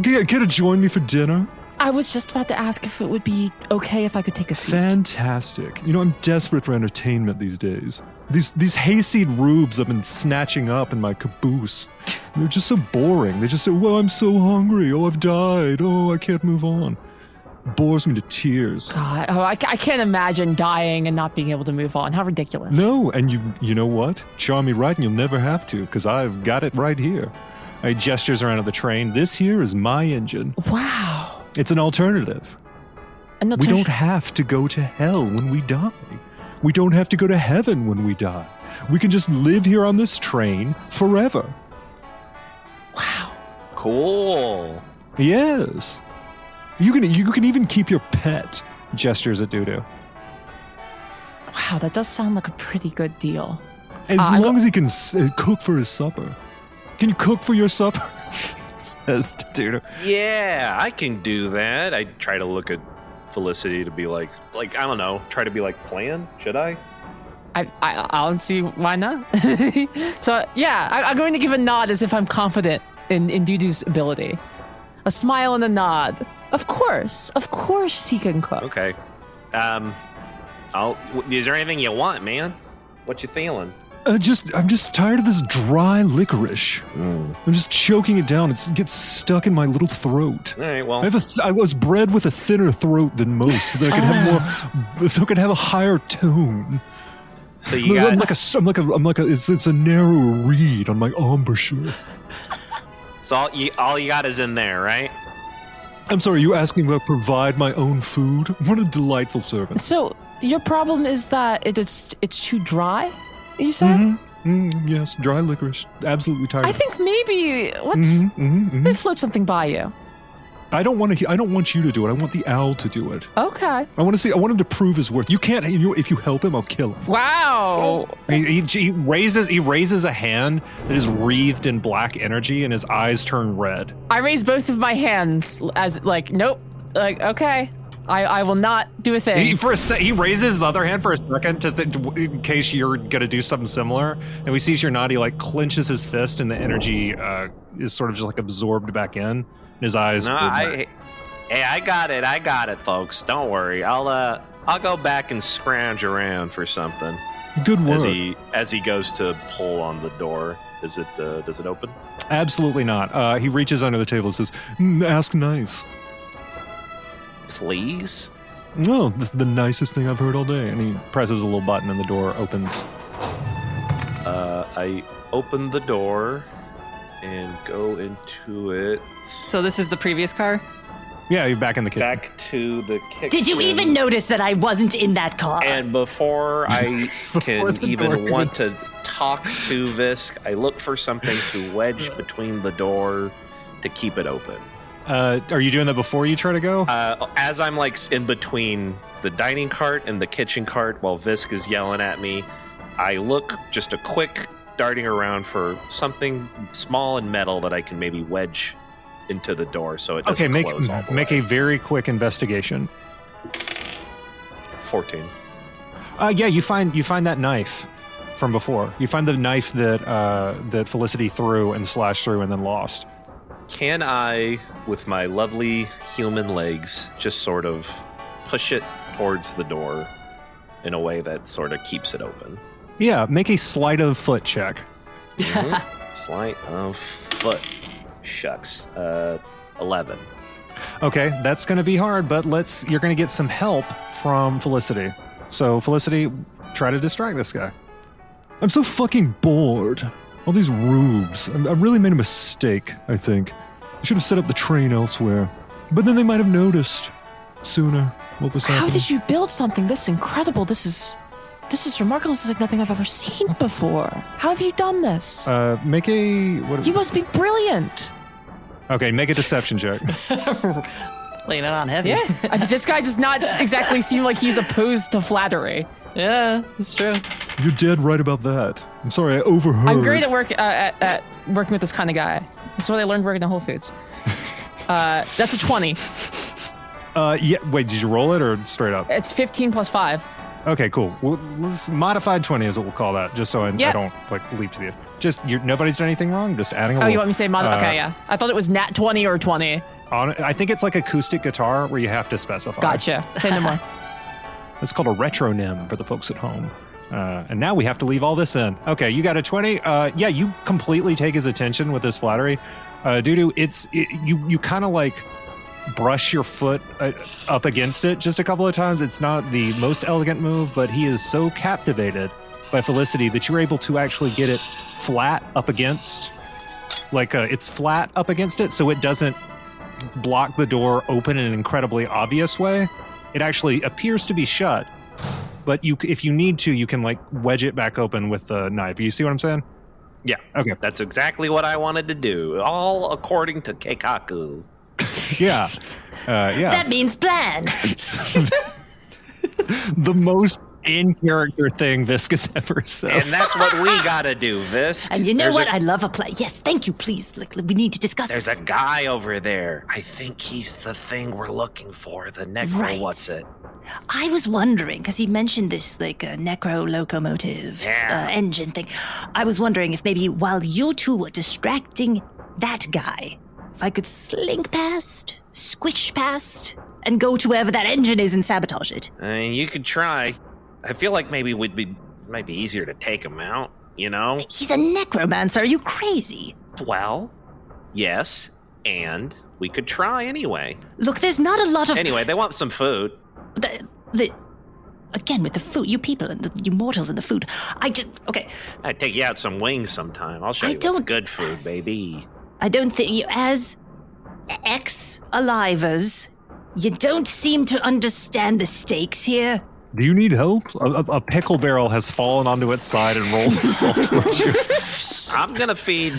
Get to join me for dinner? I was just about to ask if it would be okay if I could take a seat. Fantastic. You know, I'm desperate for entertainment these days. These hayseed rubes I've been snatching up in my caboose. They're just so boring. They just say, well, I'm so hungry. Oh, I've died. Oh, I can't move on. Bores me to tears. God, I can't imagine dying and not being able to move on. How ridiculous. No, and you know what? Charm me right and you'll never have to, because I've got it right here. He gestures around at the train. This here is my engine. Wow. It's an alternative. We don't have to go to hell when we die. We don't have to go to heaven when we die. We can just live here on this train forever. Wow. Cool. Yes. You can even keep your pet. Gestures at Dudu. Wow, that does sound like a pretty good deal. As long as he can cook for his supper. Can you cook for your supper? Says to Dudu. Yeah, I can do that. I try to look at Felicity to be like I don't know, try to be like, plan? Should I? I don't see why not. So yeah, I'm going to give a nod as if I'm confident in Dudu's ability. A smile and a nod. Of course he can cook. Okay. Is there anything you want, man? What you feeling? I'm just tired of this dry licorice. I'm just choking it down. It gets stuck in my little throat. All right, well, I was bred with a thinner throat than most, so that I could have more, so I could have a higher tone. So you got it's a narrower reed on my embouchure. So all you got is in there, right? I'm sorry, you asking if I provide my own food? What a delightful servant. So your problem is that it's too dry? You said? Yes, dry licorice. Absolutely tired. I think maybe let me float something by you. I don't want you to do it. I want the owl to do it. Okay. I want him to prove his worth. You can't. If you help him, I'll kill him. Wow. He raises a hand that is wreathed in black energy, and his eyes turn red. I raise both of my hands as like, nope. Like, okay. I will not do a thing. He raises his other hand for a second in case you're gonna do something similar, and we see your nod. He like clenches his fist, and the energy is sort of just like absorbed back in. And his eyes. No, I got it, folks. Don't worry. I'll go back and scrounge around for something. Good work. As he goes to pull on the door, does it open? Absolutely not. He reaches under the table and says, "Ask nice." Please? No, this is the nicest thing I've heard all day. And he presses a little button and the door opens. I open the door and go into it. So this is the previous car? Yeah, you're back in the kitchen. Back to the kitchen. Did you even notice that I wasn't in that car? And before I can even want to talk to Visk. I look for something to wedge between the door to keep it open. Are you doing that before you try to go? As I'm like in between the dining cart and the kitchen cart while Visk is yelling at me, I look just a quick darting around for something small and metal that I can maybe wedge into the door so it doesn't close all the make way. a very quick investigation. 14. Yeah, you find that knife from before. You find the knife that Felicity threw and slashed through and then lost. Can I, with my lovely human legs, just sort of push it towards the door in a way that sort of keeps it open? Yeah, make a sleight of foot check. Sleight of foot. Shucks. 11. Okay, that's going to be hard, but you're going to get some help from Felicity. So, Felicity, try to distract this guy. I'm so fucking bored. All these rubes. I really made a mistake, I think. I should have set up the train elsewhere. But then they might have noticed sooner what was happening. How did you build something this incredible? This is remarkable. This is like nothing I've ever seen before. How have you done this? Make a... You must be brilliant. Okay, make a deception check. Laying it on heavy. Yeah. This guy does not exactly seem like he's opposed to flattery. Yeah, that's true. You're dead right about that. I'm sorry, I overheard. I'm great at working with this kind of guy. That's what I learned working at Whole Foods. That's a 20. Yeah. Wait, did you roll it or straight up? It's 15 plus 5. Okay, cool. Well, modified 20 is what we'll call that, just so I don't leap to you. Just nobody's done anything wrong. Just adding a. Oh, you want me to say okay, yeah. I thought it was nat 20 or 20. I think it's like acoustic guitar where you have to specify. Gotcha. Say no more. It's called a retronym for the folks at home. And now we have to leave all this in. Okay, you got a 20. Yeah, you completely take his attention with this flattery. Dudu, you kind of like brush your foot up against it just a couple of times. It's not the most elegant move, but he is so captivated by Felicity that you're able to actually get it flat up against. It's flat up against it, so it doesn't block the door open in an incredibly obvious way. It actually appears to be shut, but if you need to, you can wedge it back open with the knife. You see what I'm saying? Yeah. Okay. That's exactly what I wanted to do. All according to Keikaku. Yeah. Yeah. That means plan. The most in-character thing Visk has ever said. And that's what we gotta do, Visk. And you know what? I love a plan. Yes, thank you, please. We need to discuss There's this. a guy over there. I think he's the thing we're looking for. The necro, Right. what's it? I was wondering, because he mentioned this, necro locomotives engine thing. I was wondering if maybe while you two were distracting that guy, if I could slink past, squish past, and go to wherever that engine is and sabotage it. I mean, you could try. I feel like maybe it might be easier to take him out, you know? He's a necromancer. Are you crazy? Well, yes, and we could try anyway. Look, there's not a lot of... Anyway, they want some food. Again, with the food, you people and you mortals and the food. Okay. I'd take you out some wings sometime. I'll show you what's good food, baby. I don't think you, as ex-alivers, you don't seem to understand the stakes here. Do you need help? A pickle barrel has fallen onto its side and rolls itself towards you. I'm gonna feed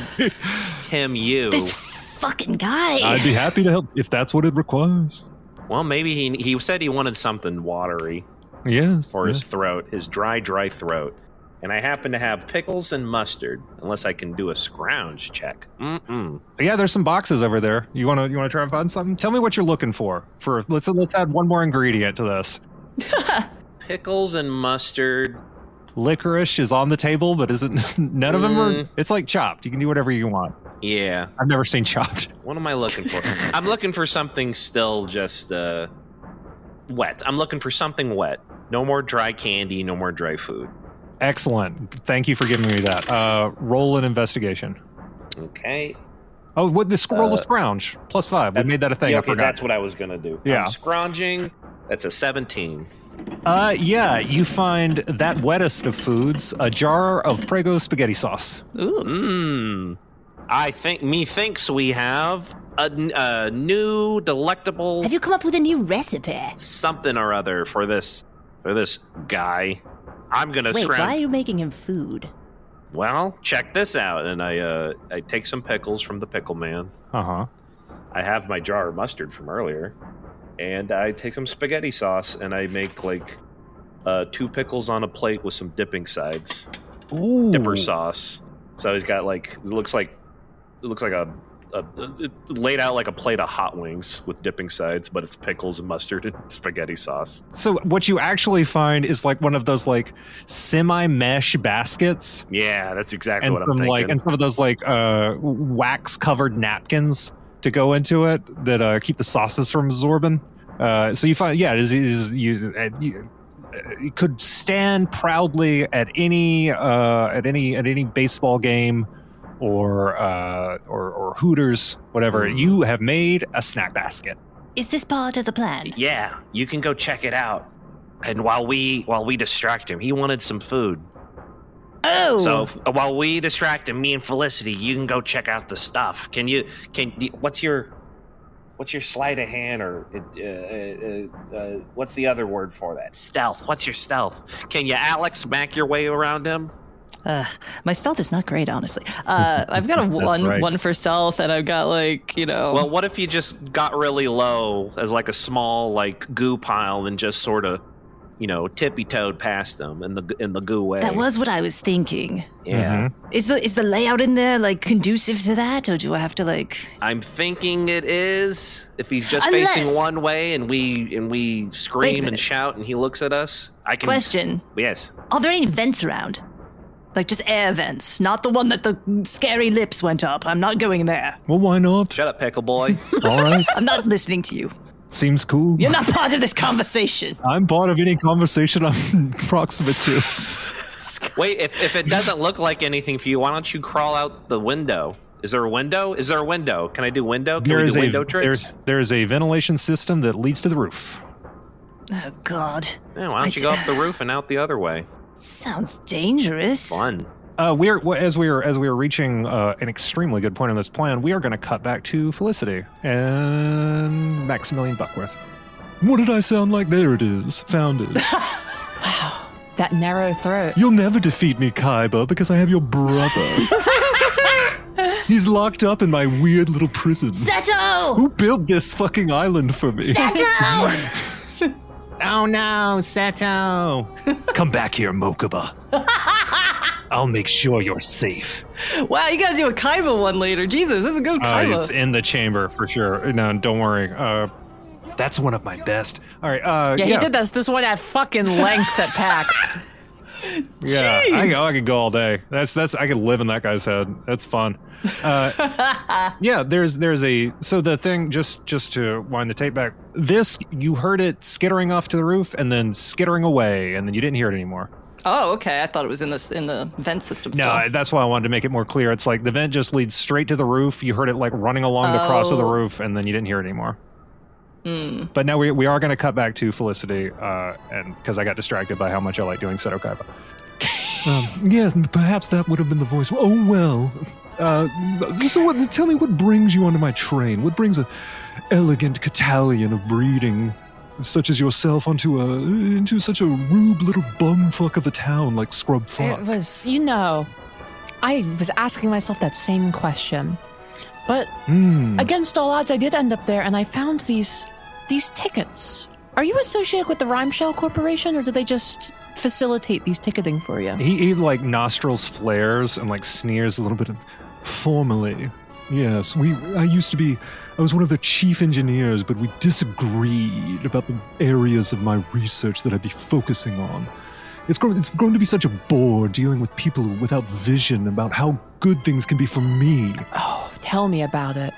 him you. This fucking guy. I'd be happy to help if that's what it requires. Well, maybe he said he wanted something watery. Yes. For his throat, his dry throat. And I happen to have pickles and mustard, unless I can do a scrounge check. Yeah, there's some boxes over there. You wanna try and find something? Tell me what you're looking for. Let's add one more ingredient to this. Pickles and mustard. Licorice is on the table, but none of them are. It's like Chopped. You can do whatever you want. Yeah. I've never seen Chopped. What am I looking for? I'm looking for something still just wet. I'm looking for something wet. No more dry candy, no more dry food. Excellent. Thank you for giving me that. Roll an investigation. Okay. Oh, what the roll a scrounge. +5. We made that a thing. Yeah, I forgot. that's what I was going to do. Yeah. I'm scrounging. That's a 17. Yeah, you find that wettest of foods, a jar of Prego spaghetti sauce. Ooh. I think methinks we have a new delectable Have you come up with a new recipe? something or other for this guy. I'm gonna Wait, scrounge. why are you making him food? Well, check this out. And I take some pickles from the pickle man. Uh-huh. I have my jar of mustard from earlier. And I take some spaghetti sauce and I make like 2 pickles on a plate with some dipping sides. Ooh. Dipper sauce. So he's got like it looks like a laid out like a plate of hot wings with dipping sides, but it's pickles and mustard and spaghetti sauce. So what you actually find is like one of those like semi-mesh baskets. Yeah, that's exactly And what I'm thinking. and some of those like wax-covered napkins to go into it that keep the sauces from absorbing. So you find, you could stand proudly at any baseball game or Hooters, whatever. You have made a snack basket. Is this part of the plan? Yeah, you can go check it out. And while we distract him, he wanted some food. Oh. So while we distract him, me and Felicity, you can go check out the stuff. What's your sleight of hand, or what's the other word for that? Stealth. What's your stealth? Can you Alex Mack your way around him? My stealth is not great, honestly. I've got a one for stealth, and I've got Well, what if you just got really low as like a small like goo pile and just sort of, tippy-toed past them in the goo way? That was what I was thinking. Yeah. Mm-hmm. Is the layout in there like conducive to that, or do I have to like? I'm thinking it is. If he's just facing one way and we scream and shout and he looks at us, I can. Question. Yes. Are there any vents around? Like just air vents, not the one that the scary lips went up. I'm not going there. Well, why not? Shut up, pickle boy. All right. I'm not listening to you. Seems cool. You're not part of this conversation. I'm part of any conversation I'm proximate to. Wait, if it doesn't look like anything for you, why don't you crawl out the window? Is there a window? Is there a window? Can I do window? Can we do window tricks? There's a ventilation system that leads to the roof. Oh, God. Yeah, why don't you go up the roof and out the other way? Sounds dangerous. Fun. As we are reaching an extremely good point in this plan, we are going to cut back to Felicity and Maximilian Buckworth. What did I sound like? There it is. Found it. Wow. That narrow throat. You'll never defeat me, Kaiba, because I have your brother. He's locked up in my weird little prison. Seto! Who built this fucking island for me? Seto! Oh no, Seto! Come back here, Mokuba. I'll make sure you're safe. Wow, you gotta do a Kaiba one later. Jesus, this is a good Kaiba. It's in the chamber for sure. No, don't worry. That's one of my best. All right. He did this one at fucking length at PAX. Yeah, I could go all day. That's I could live in that guy's head. That's fun. Yeah, there's so the thing, just to wind the tape back, Visk, you heard it skittering off to the roof and then skittering away, and then you didn't hear it anymore. Oh, okay. I thought it was in the vent system. No, that's why I wanted to make it more clear. It's like the vent just leads straight to the roof. You heard it like running along the cross of the roof, and then you didn't hear it anymore. But now we are going to cut back to Felicity, and because I got distracted by how much I like doing Seto Kaiba. Yes, perhaps that would have been the voice. Oh well. So tell me, what brings you onto my train? What brings an elegant Catalan of breeding such as yourself into such a rube little bumfuck of a town like Scrub Fuck? It was, I was asking myself that same question. But against all odds, I did end up there, and I found these tickets. Are you associated with the Rhymeshell Corporation, or do they just facilitate these ticketing for you? He like nostrils flares and like sneers a little bit. Formally, yes. I was one of the chief engineers, but we disagreed about the areas of my research that I'd be focusing on. It's going to be such a bore dealing with people without vision about how good things can be for me. Oh, tell me about it.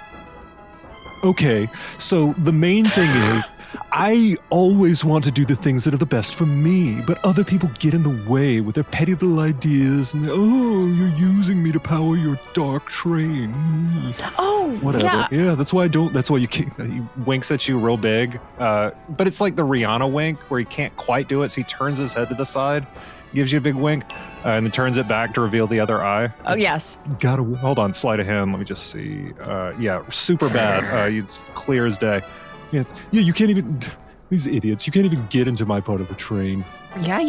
Okay, so the main thing is, I always want to do the things that are the best for me, but other people get in the way with their petty little ideas and, you're using me to power your dark train. Oh, whatever. Yeah, that's why you can't. He winks at you real big. But it's like the Rihanna wink where he can't quite do it, so he turns his head to the side, gives you a big wink, and then turns it back to revel the other eye. Oh, yes. Hold on, sleight of hand. Let me just see. Yeah, super bad. It's clear as day. Yeah, you can't even... These idiots, you can't even get into my part of the train. Yeah,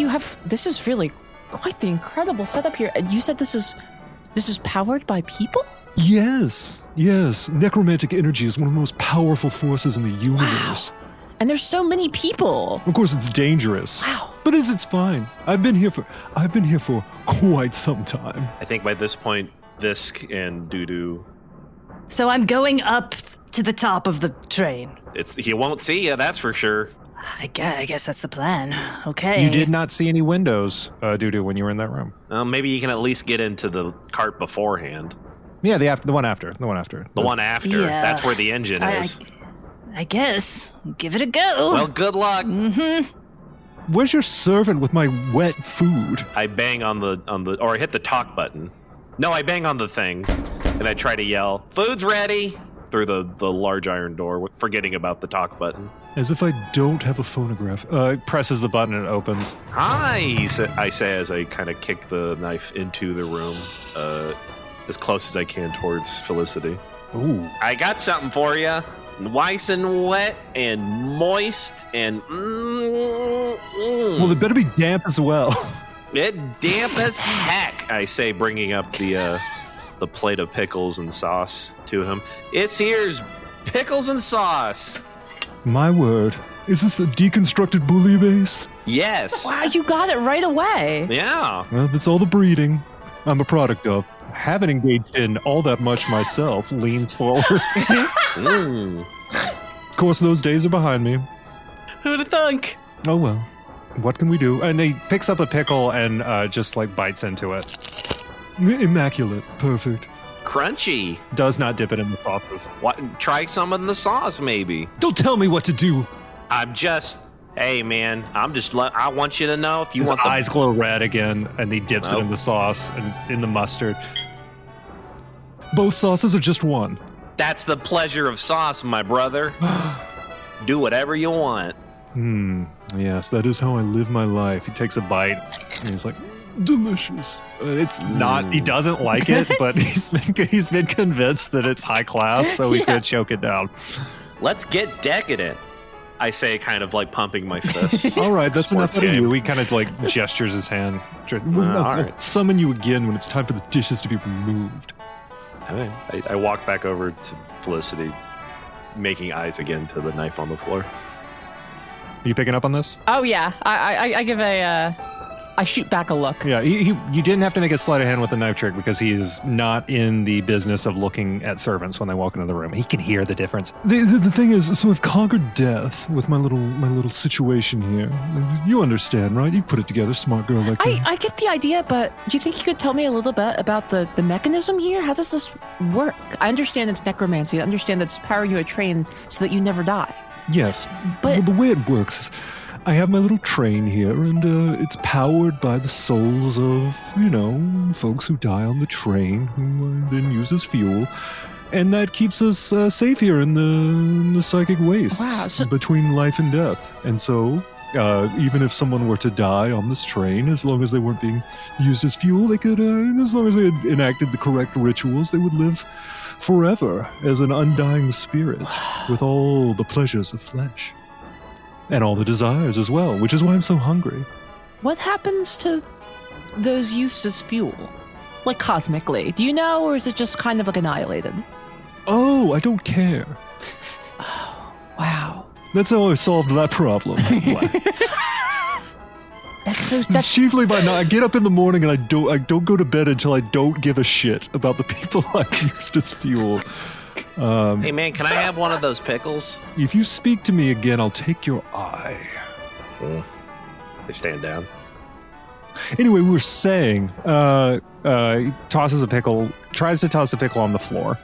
this is really quite the incredible setup here. And you said this is powered by people? Yes. Necromantic energy is one of the most powerful forces in the universe. Wow. And there's so many people. Of course, it's dangerous. Wow. But it's fine. I've been here for quite some time. I think by this point, Visk and Doodoo. So I'm going up to the top of the train. He won't see you, that's for sure. I guess that's the plan. Okay. You did not see any windows, Doodoo, when you were in that room. Maybe you can at least get into the cart beforehand. Yeah, the one after. The one after. Yeah. That's where the engine is. I guess. Give it a go. Well, good luck. Mm-hmm. Where's your servant with my wet food? I bang on the or I hit the talk button. No, I bang on the thing, and I try to yell, "Food's ready!" through the large iron door, forgetting about the talk button. As if I don't have a phonograph. Presses the button and it opens. Hi, I say as I kind of kick the knife into the room, as close as I can towards Felicity. Ooh. I got something for you. Nice and wet and moist and Well, it better be damp as well. it damp as heck, I say, bringing up the plate of pickles and sauce to him. It's here's pickles and sauce. My word. Is this a deconstructed bully base? Yes. Wow, you got it right away. Yeah. Well, that's all the breeding I'm a product of. Haven't engaged in all that much myself, leans forward. Mm. Of course, those days are behind me. Who'd have thunk? Oh well. What can we do? And he picks up a pickle and just like bites into it. Immaculate. Perfect. Crunchy. Does not dip it in the sauces. What? Try some in the sauce, maybe. Don't tell me what to do. Hey, man. I want you to know if you His want the eyes glow red again, and he dips it Nope. in the sauce and in the mustard. Both sauces or just one? That's the pleasure of sauce, my brother. Do whatever you want. Yes, that is how I live my life. He takes a bite, And he's like, delicious. it's not. He doesn't like it, but he's been convinced that it's high class, so he's gonna choke it down. Let's get decadent, I say, kind of like pumping my fist. All right, that's enough Sports out of game. you. He kind of like gestures his hand. Well, no, all I'll right. summon you again when it's time for the dishes to be removed. I walk back over to Felicity, making eyes again to the knife on the floor. Are you picking up on this? Oh yeah, I give I shoot back a look. Yeah, you didn't have to make a sleight of hand with the knife trick because he is not in the business of looking at servants when they walk into the room. He can hear the difference. The thing is, so I've conquered death with my little situation here. You understand, right? You've put it together, smart girl like me. I get the idea, but do you think you could tell me a little bit about the mechanism here? How does this work? I understand it's necromancy. I understand that it's powering you a train so that you never die. Yes, But- well, the way it works is I have my little train here, and it's powered by the souls of, folks who die on the train, who then use as fuel. And that keeps us safe here in the psychic wastes Wow, so- between life and death. And so, even if someone were to die on this train, as long as they weren't being used as fuel, they could, as long as they had enacted the correct rituals, they would live forever as an undying spirit with all the pleasures of flesh. And all the desires as well, which is why I'm so hungry. What happens to those used as fuel? Like cosmically, do you know, or is it just kind of like annihilated? Oh, I don't care. Wow. That's how I solved that problem. That's Chiefly by not. I get up in the morning and I don't go to bed until I don't give a shit about the people I've used as fuel. Hey, man, can I have one of those pickles? If you speak to me again, I'll take your eye. They stand down. Anyway, we were saying, He tosses a pickle, tries to toss a pickle on the floor.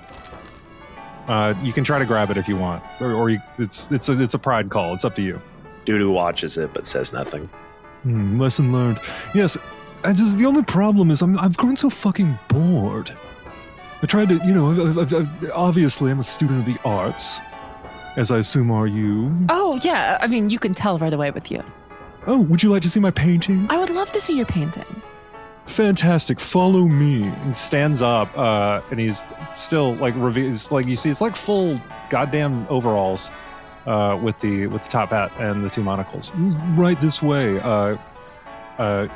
You can try to grab it if you want, or it's a pride call. It's up to you. Doodoo watches it but says nothing. Lesson learned. Yes, the only problem is I've grown so fucking bored. I tried to, obviously I'm a student of the arts, as I assume are you. Oh, yeah. I mean, you can tell right away with you. Oh, would you like to see my painting? I would love to see your painting. Fantastic. Follow me. He stands up, and he's still like you see, it's like full goddamn overalls, with the top hat and the two monocles. Right this way.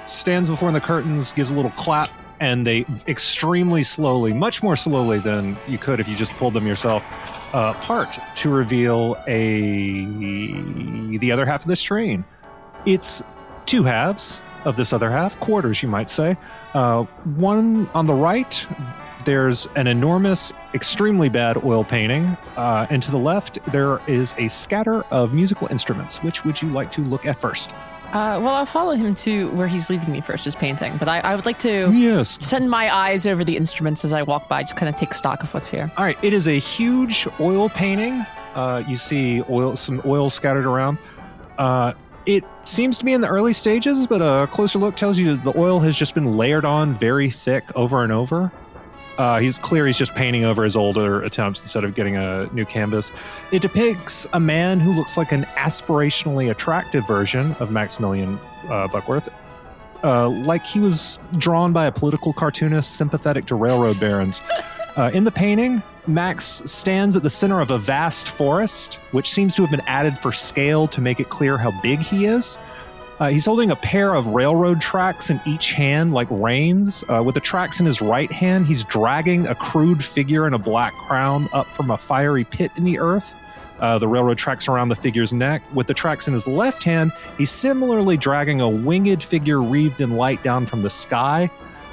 stands before the curtains, gives a little clap, and they extremely slowly, much more slowly than you could if you just pulled them yourself, part to reveal the other half of this train. It's two halves of this other half, quarters, you might say. One on the right, there's an enormous, extremely bad oil painting, and to the left, there is a scatter of musical instruments. Which would you like to look at first? Well, I'll follow him to where he's leading me first, his painting. But I would like to send my eyes over the instruments as I walk by, just kind of take stock of what's here. All right, it is a huge oil painting. You see some oil scattered around. It seems to be in the early stages, but a closer look tells you the oil has just been layered on very thick over and over. He's just painting over his older attempts instead of getting a new canvas. It depicts a man who looks like an aspirationally attractive version of Maximilian Buckworth, like he was drawn by a political cartoonist sympathetic to railroad barons. In the painting, Max stands at the center of a vast forest, which seems to have been added for scale to make it clear how big he is. He's holding a pair of railroad tracks in each hand, like reins. With the tracks in his right hand, he's dragging a crude figure in a black crown up from a fiery pit in the earth. The railroad tracks around the figure's neck. With the tracks in his left hand, he's similarly dragging a winged figure wreathed in light down from the sky.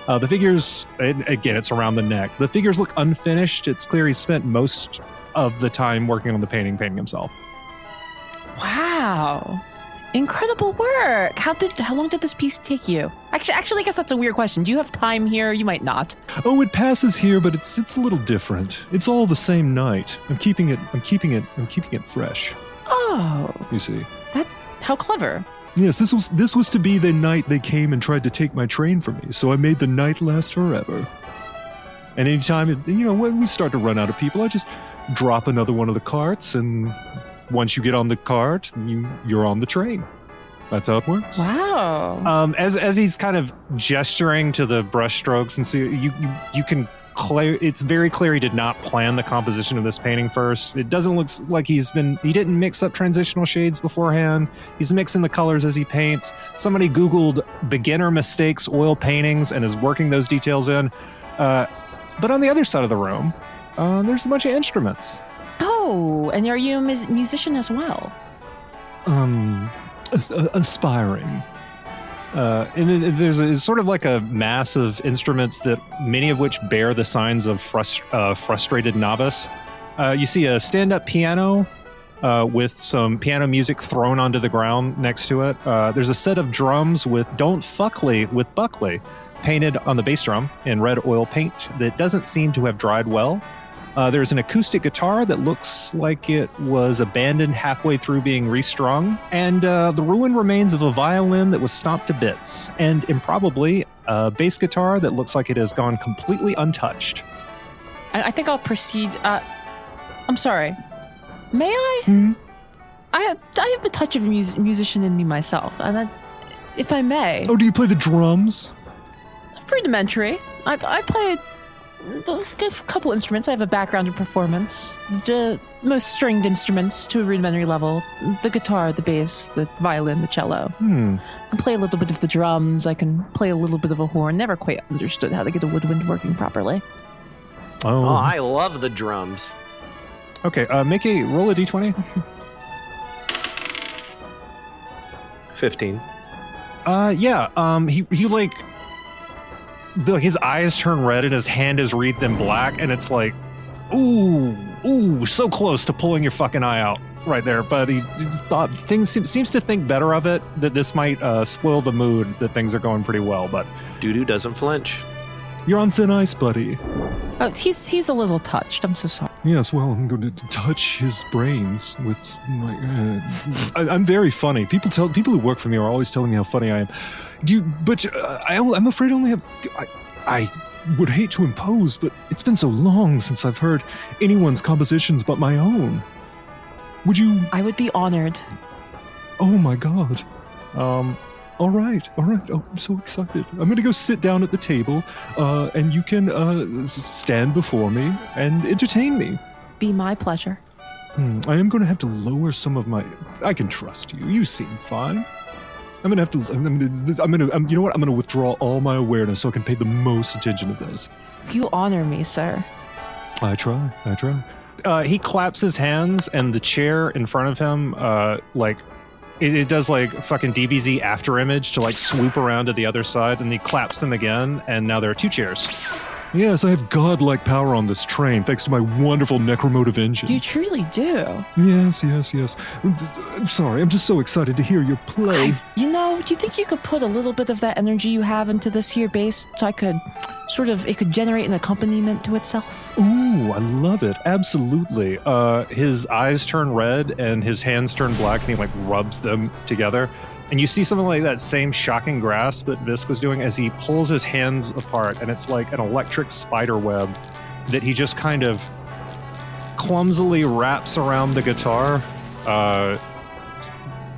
The figures, again, it's around the neck. The figures look unfinished. It's clear he spent most of the time working on the painting himself. Wow. Incredible work. How long did this piece take you? Actually, I guess that's a weird question. Do you have time here? You might not. Oh, it passes here, but it's a little different. It's all the same night. I'm keeping it fresh. Oh. You see. How clever. Yes, this was to be the night they came and tried to take my train from me, so I made the night last forever. And anytime, when we start to run out of people, I just drop another one of the carts, and once you get on the cart, you're on the train. That's how it works. Wow. As he's kind of gesturing to the brushstrokes, and see you can clear. It's very clear he did not plan the composition of this painting first. It doesn't look like he didn't mix up transitional shades beforehand. He's mixing the colors as he paints. Somebody Googled beginner mistakes oil paintings and is working those details in. But on the other side of the room, there's a bunch of instruments. Oh, and are you a musician as well? Aspiring. And there's sort of like a mass of instruments that many of which bear the signs of frustrated novice. You see a stand-up piano with some piano music thrown onto the ground next to it. There's a set of drums with "Don't Fuckley" with Buckley painted on the bass drum in red oil paint that doesn't seem to have dried well. There's an acoustic guitar that looks like it was abandoned halfway through being restrung, and the ruined remains of a violin that was stomped to bits, and improbably a bass guitar that looks like it has gone completely untouched. I think I'll proceed. I'm sorry. May I? Hmm? I have a touch of a musician in me myself, and if I may. Oh, do you play the drums? Rudimentary. I play a couple instruments. I have a background in performance. Most stringed instruments to a rudimentary level. The guitar, the bass, the violin, the cello. I can play a little bit of the drums. I can play a little bit of a horn. Never quite understood how to get a woodwind working properly. Oh, I love the drums. Okay, roll a d20. 15. He like his eyes turn red and his hand is wreathed in black, and it's like, ooh, so close to pulling your fucking eye out right there. But he thought seems to think better of it, that this might spoil the mood, that things are going pretty well. But Doo-doo doesn't flinch. You're on thin ice, buddy. Oh, he's a little touched. I'm so sorry. Yes, well, I'm going to touch his brains with my. I'm very funny. People who work for me are always telling me how funny I am. I'm afraid I only have. I would hate to impose, but it's been so long since I've heard anyone's compositions but my own. Would you? I would be honored. Oh my God. All right. Oh, I'm so excited. I'm going to go sit down at the table, and you can stand before me and entertain me. Be my pleasure. I am going to have to lower some of my... I can trust you. You seem fine. I'm gonna have to. You know what? I'm gonna withdraw all my awareness so I can pay the most attention to this. You honor me, sir. I try. He claps his hands, and the chair in front of him, it does like fucking DBZ after image to like swoop around to the other side, and he claps them again, and now there are 2 chairs. Yes, I have godlike power on this train thanks to my wonderful necromotive engine. You truly do. Yes. I'm sorry, I'm just so excited to hear your play. Do you think you could put a little bit of that energy you have into this here bass so I could it could generate an accompaniment to itself? Ooh, I love it. Absolutely. His eyes turn red and his hands turn black, and he like rubs them together. And you see something like that same shocking grasp that Visk was doing as he pulls his hands apart, and it's like an electric spider web that he just kind of clumsily wraps around the guitar.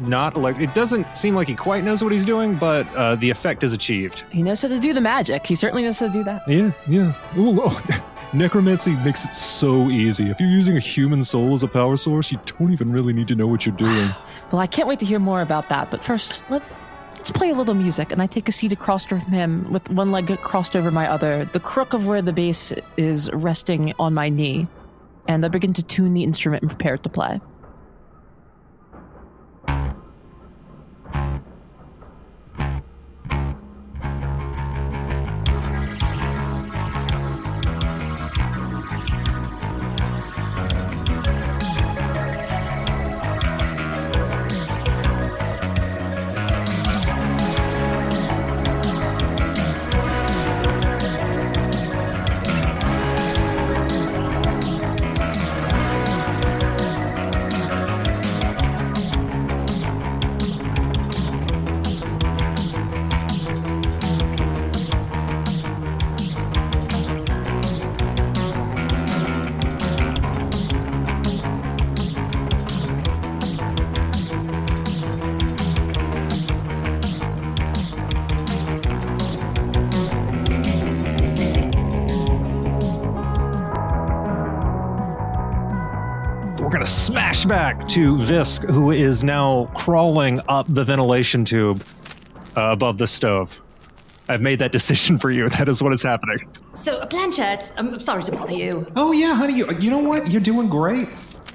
Not like it doesn't seem like he quite knows what he's doing, but the effect is achieved. He knows how to do the magic. He certainly knows how to do that. Yeah. Necromancy makes it so easy. If you're using a human soul as a power source, you don't even really need to know what you're doing. Well, I can't wait to hear more about that. But first, let's play a little music. And I take a seat across from him with one leg crossed over my other, the crook of where the bass is resting on my knee. And I begin to tune the instrument and prepare it to play. Smash back to Visk, who is now crawling up the ventilation tube above the stove. I've made that decision for you. That is what is happening. So, Blanchett, I'm sorry to bother you. Oh, yeah, honey, you know what? You're doing great.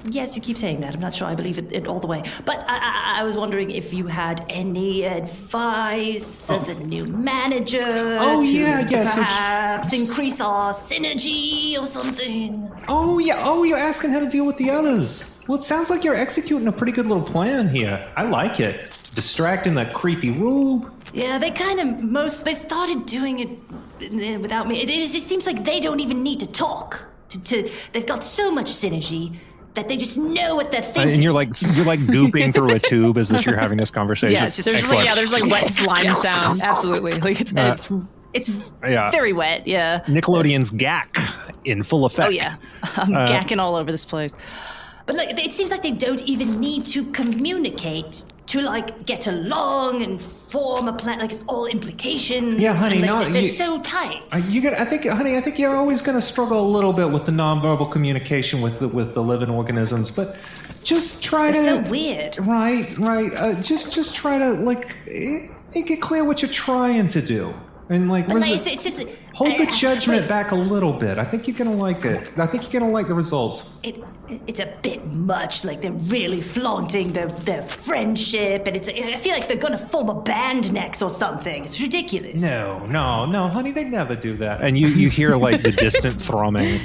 Yes, you keep saying that. I'm not sure I believe it all the way. But I was wondering if you had any advice as a new manager to perhaps increase our synergy or something. Oh, you're asking how to deal with the others. Well, it sounds like you're executing a pretty good little plan here. I like it. Distracting that creepy rube. Yeah, they started doing it without me. It seems like they don't even need to talk. They've got so much synergy that they just know what they're thinking. And you're like gooping through a tube as you're having this conversation. Yeah, it's just there's wet slime sounds. Absolutely. Like it's very wet, yeah. Nickelodeon's gack in full effect. Oh yeah. I'm gacking all over this place. But it seems like they don't even need to communicate to get along and form a plan. Like it's all implications. Yeah, honey, they're so tight. I think you're always going to struggle a little bit with the nonverbal communication with the living organisms, but just try to. It's so weird. Right. Just try to make it clear what you're trying to do. And it's just hold the judgment back a little bit. I think you're gonna like it. I think you're gonna like the results. It's a bit much. Like they're really flaunting their friendship, and I feel like they're gonna form a band next or something. It's ridiculous. No, honey, they never do that. And you hear like the distant thrumming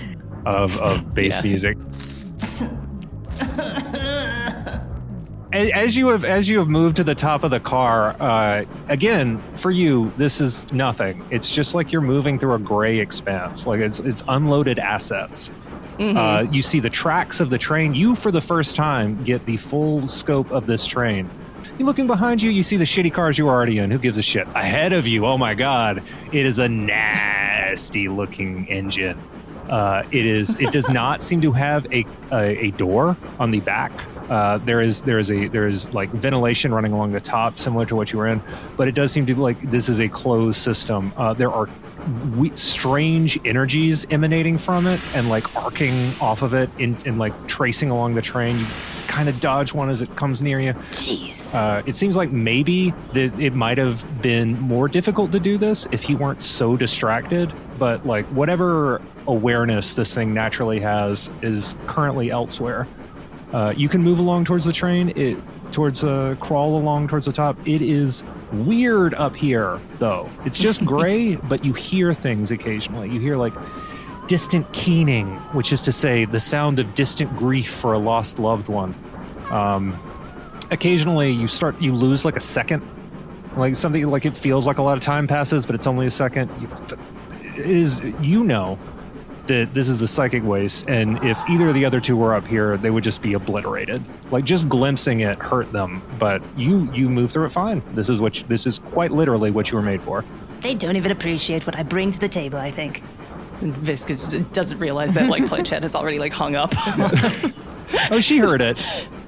of bass music. As you have moved to the top of the car, again, for you, this is nothing. It's just like you're moving through a gray expanse. Like it's unloaded assets. Mm-hmm. You see the tracks of the train. You, for the first time, get the full scope of this train. You're looking behind you, you see the shitty cars you were already in. Who gives a shit? Ahead of you, oh my god, it is a nasty looking engine. It does not seem to have a door on the back. There is like ventilation running along the top, similar to what you were in, but it does seem to be like this is a closed system. There are strange energies emanating from it and like arcing off of it and like tracing along the train. You kind of dodge one as it comes near you. Jeez. It seems like maybe it might have been more difficult to do this if he weren't so distracted, but like whatever awareness this thing naturally has is currently elsewhere. You can move along towards the train, crawl along towards the top. It is weird up here, though. It's just gray, but you hear things occasionally. You hear like distant keening, which is to say the sound of distant grief for a lost loved one. Occasionally you lose like a second, like something like it feels like a lot of time passes, but it's only a second. It is, that this is the psychic waste, and if either of the other two were up here, they would just be obliterated. Like just glimpsing it hurt them, but you move through it fine. This is quite literally what you were made for. They don't even appreciate what I bring to the table, I think. And Visk doesn't realize that like Planchette has already like hung up. Oh, she heard it.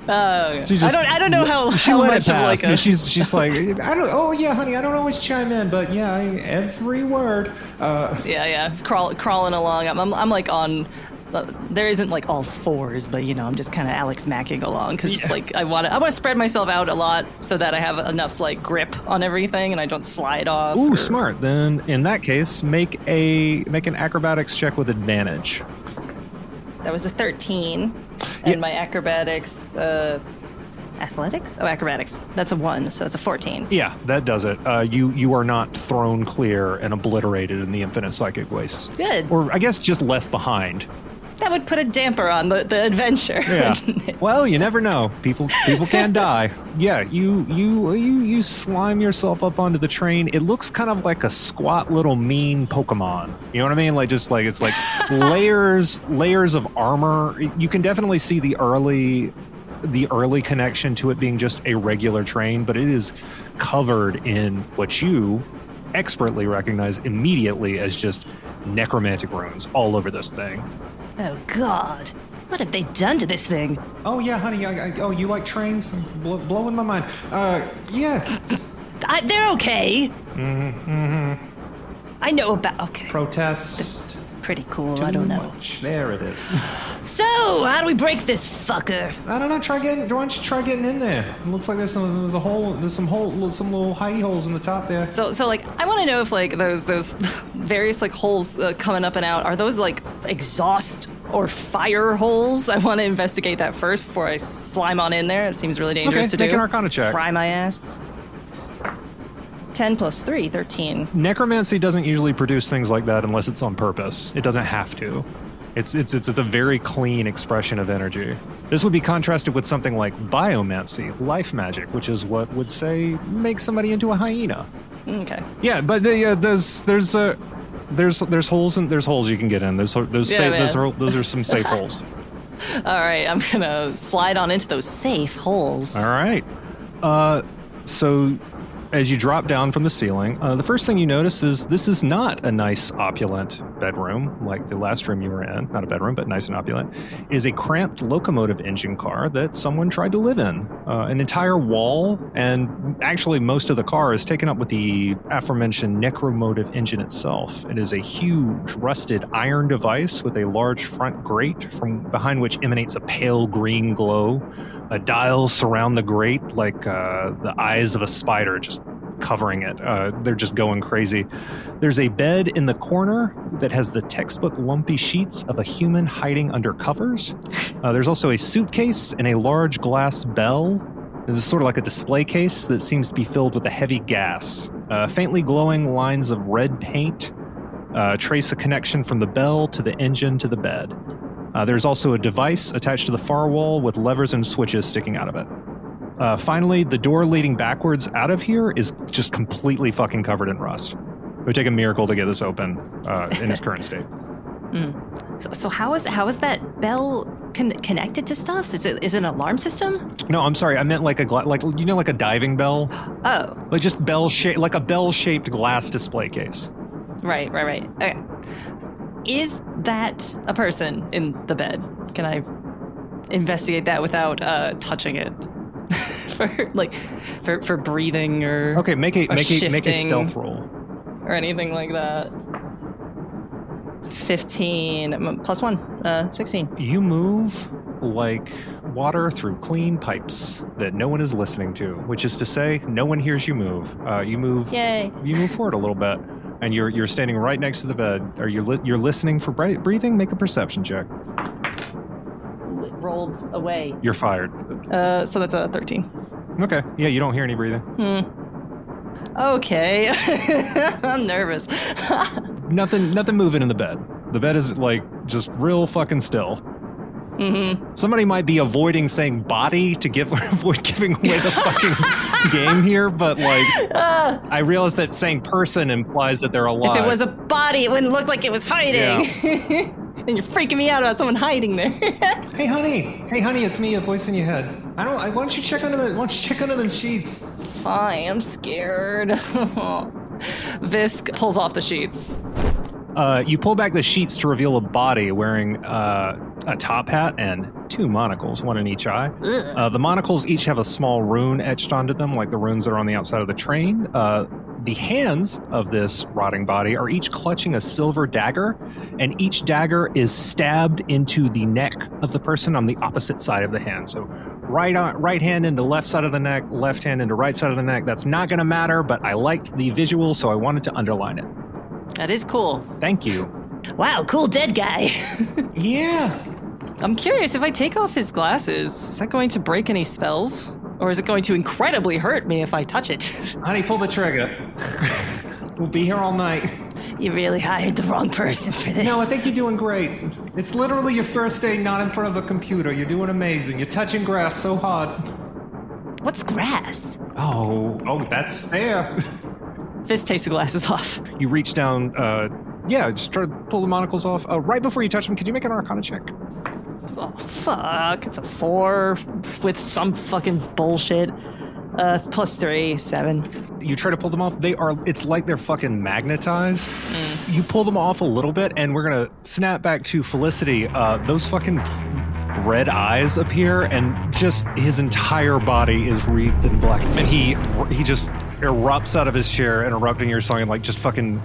I don't know how much of like a... She's like, I don't. Oh yeah, honey, I don't always chime in, but yeah, every word. Crawling along. I'm like on. There isn't like all fours, but I'm just kind of Alex Macking along because it's like I want to spread myself out a lot so that I have enough like grip on everything and I don't slide off. Ooh, smart. Then in that case, make an acrobatics check with advantage. That was a 13, and my acrobatics, athletics? Oh, acrobatics. That's a 1, so that's a 14. Yeah, that does it. You are not thrown clear and obliterated in the infinite psychic waste. Good. Or I guess just left behind. That would put a damper on the adventure. Yeah. Well, you never know. People can die. Yeah, you slime yourself up onto the train. It looks kind of like a squat little mean Pokemon. You know what I mean? Like just like it's like layers of armor. You can definitely see the early connection to it being just a regular train, but it is covered in what you expertly recognize immediately as just necromantic runes all over this thing. Oh, God. What have they done to this thing? Oh, yeah, honey. You like trains? Blowing my mind. Yeah. They're okay. Mm-hmm. I know about... Okay. Protest. Pretty cool. I don't know. Much. There it is. So, how do we break this fucker? I don't know. Why don't you try getting in there? It looks like there's some little hidey holes in the top there. So like, I want to know if like those various like holes coming up and out, are those like exhaust or fire holes? I want to investigate that first before I slime on in there. It seems really dangerous to do. Make an Arcana check. Fry my ass. 10 plus 3, 13. Necromancy doesn't usually produce things like that unless it's on purpose. It doesn't have to. It's a very clean expression of energy. This would be contrasted with something like biomancy, life magic, which is what would say make somebody into a hyena. Okay. Yeah, but there's holes you can get in. Those are some safe holes. All right, I'm gonna slide on into those safe holes. All right. So as you drop down from the ceiling, the first thing you notice is this is not a nice, opulent bedroom like the last room you were in. Not a bedroom, but nice and opulent. It is a cramped locomotive engine car that someone tried to live in. An entire wall, and actually most of the car is taken up with the aforementioned necromotive engine itself. It is a huge, rusted iron device with a large front grate from behind which emanates a pale green glow. Dials surround the grate like the eyes of a spider, just covering it. They're just going crazy. There's a bed in the corner that has the textbook lumpy sheets of a human hiding under covers. There's also a suitcase and a large glass bell. This is sort of like a display case that seems to be filled with a heavy gas. Faintly glowing lines of red paint trace a connection from the bell to the engine to the bed. There's also a device attached to the far wall with levers and switches sticking out of it. Finally, the door leading backwards out of here is just completely fucking covered in rust. It would take a miracle to get this open in its current state. So how is that bell connected to stuff? Is it an alarm system? No, I'm sorry. I meant like like a diving bell. Oh, like just like a bell-shaped glass display case. Right. Okay. Is that a person in the bed? Can I investigate that without touching it? for breathing or Okay, make a shifting stealth roll. or anything like that. 15 plus 1, 16. You move like water through clean pipes that no one is listening to, which is to say, no one hears you move. You move. Yay! You move forward a little bit, and you're standing right next to the bed. Are you're listening for breathing? Make a perception check. Rolled away. You're fired. So that's a 13. Okay. Yeah, you don't hear any breathing. Okay. I'm nervous. Nothing moving in the bed. The bed is like just real fucking still. Mm-hmm. Somebody might be avoiding saying body to avoid giving away the fucking game here, but like I realize that saying person implies that they're alive. If it was a body, it wouldn't look like it was hiding. Yeah. And you're freaking me out about someone hiding there. Hey honey, it's me, a voice in your head. Why don't you check under them sheets? Fine, I'm scared. Visk pulls off the sheets. You pull back the sheets to reveal a body wearing a top hat and 2 monocles, one in each eye. The monocles each have a small rune etched onto them, like the runes that are on the outside of the train. The hands of this rotting body are each clutching a silver dagger, and each dagger is stabbed into the neck of the person on the opposite side of the hand. So right hand into left side of the neck, left hand into right side of the neck. That's not going to matter, but I liked the visual, so I wanted to underline it. That is cool. Thank you. Wow, cool dead guy. Yeah. I'm curious, if I take off his glasses, is that going to break any spells? Or is it going to incredibly hurt me if I touch it? Honey, pull the trigger. We'll be here all night. You really hired the wrong person for this. No, I think you're doing great. It's literally your first day not in front of a computer. You're doing amazing. You're touching grass so hard. What's grass? Oh, that's fair. Visk takes the glasses off. You reach down, just try to pull the monocles off. Right before you touch them, could you make an Arcana check? Oh, fuck. It's a 4 with some fucking bullshit. Plus 3, 7. You try to pull them off. It's like they're fucking magnetized. You pull them off a little bit, and we're gonna snap back to Felicity. Those fucking red eyes appear, and just his entire body is wreathed in black. And he just erupts out of his chair, interrupting your song, and like just fucking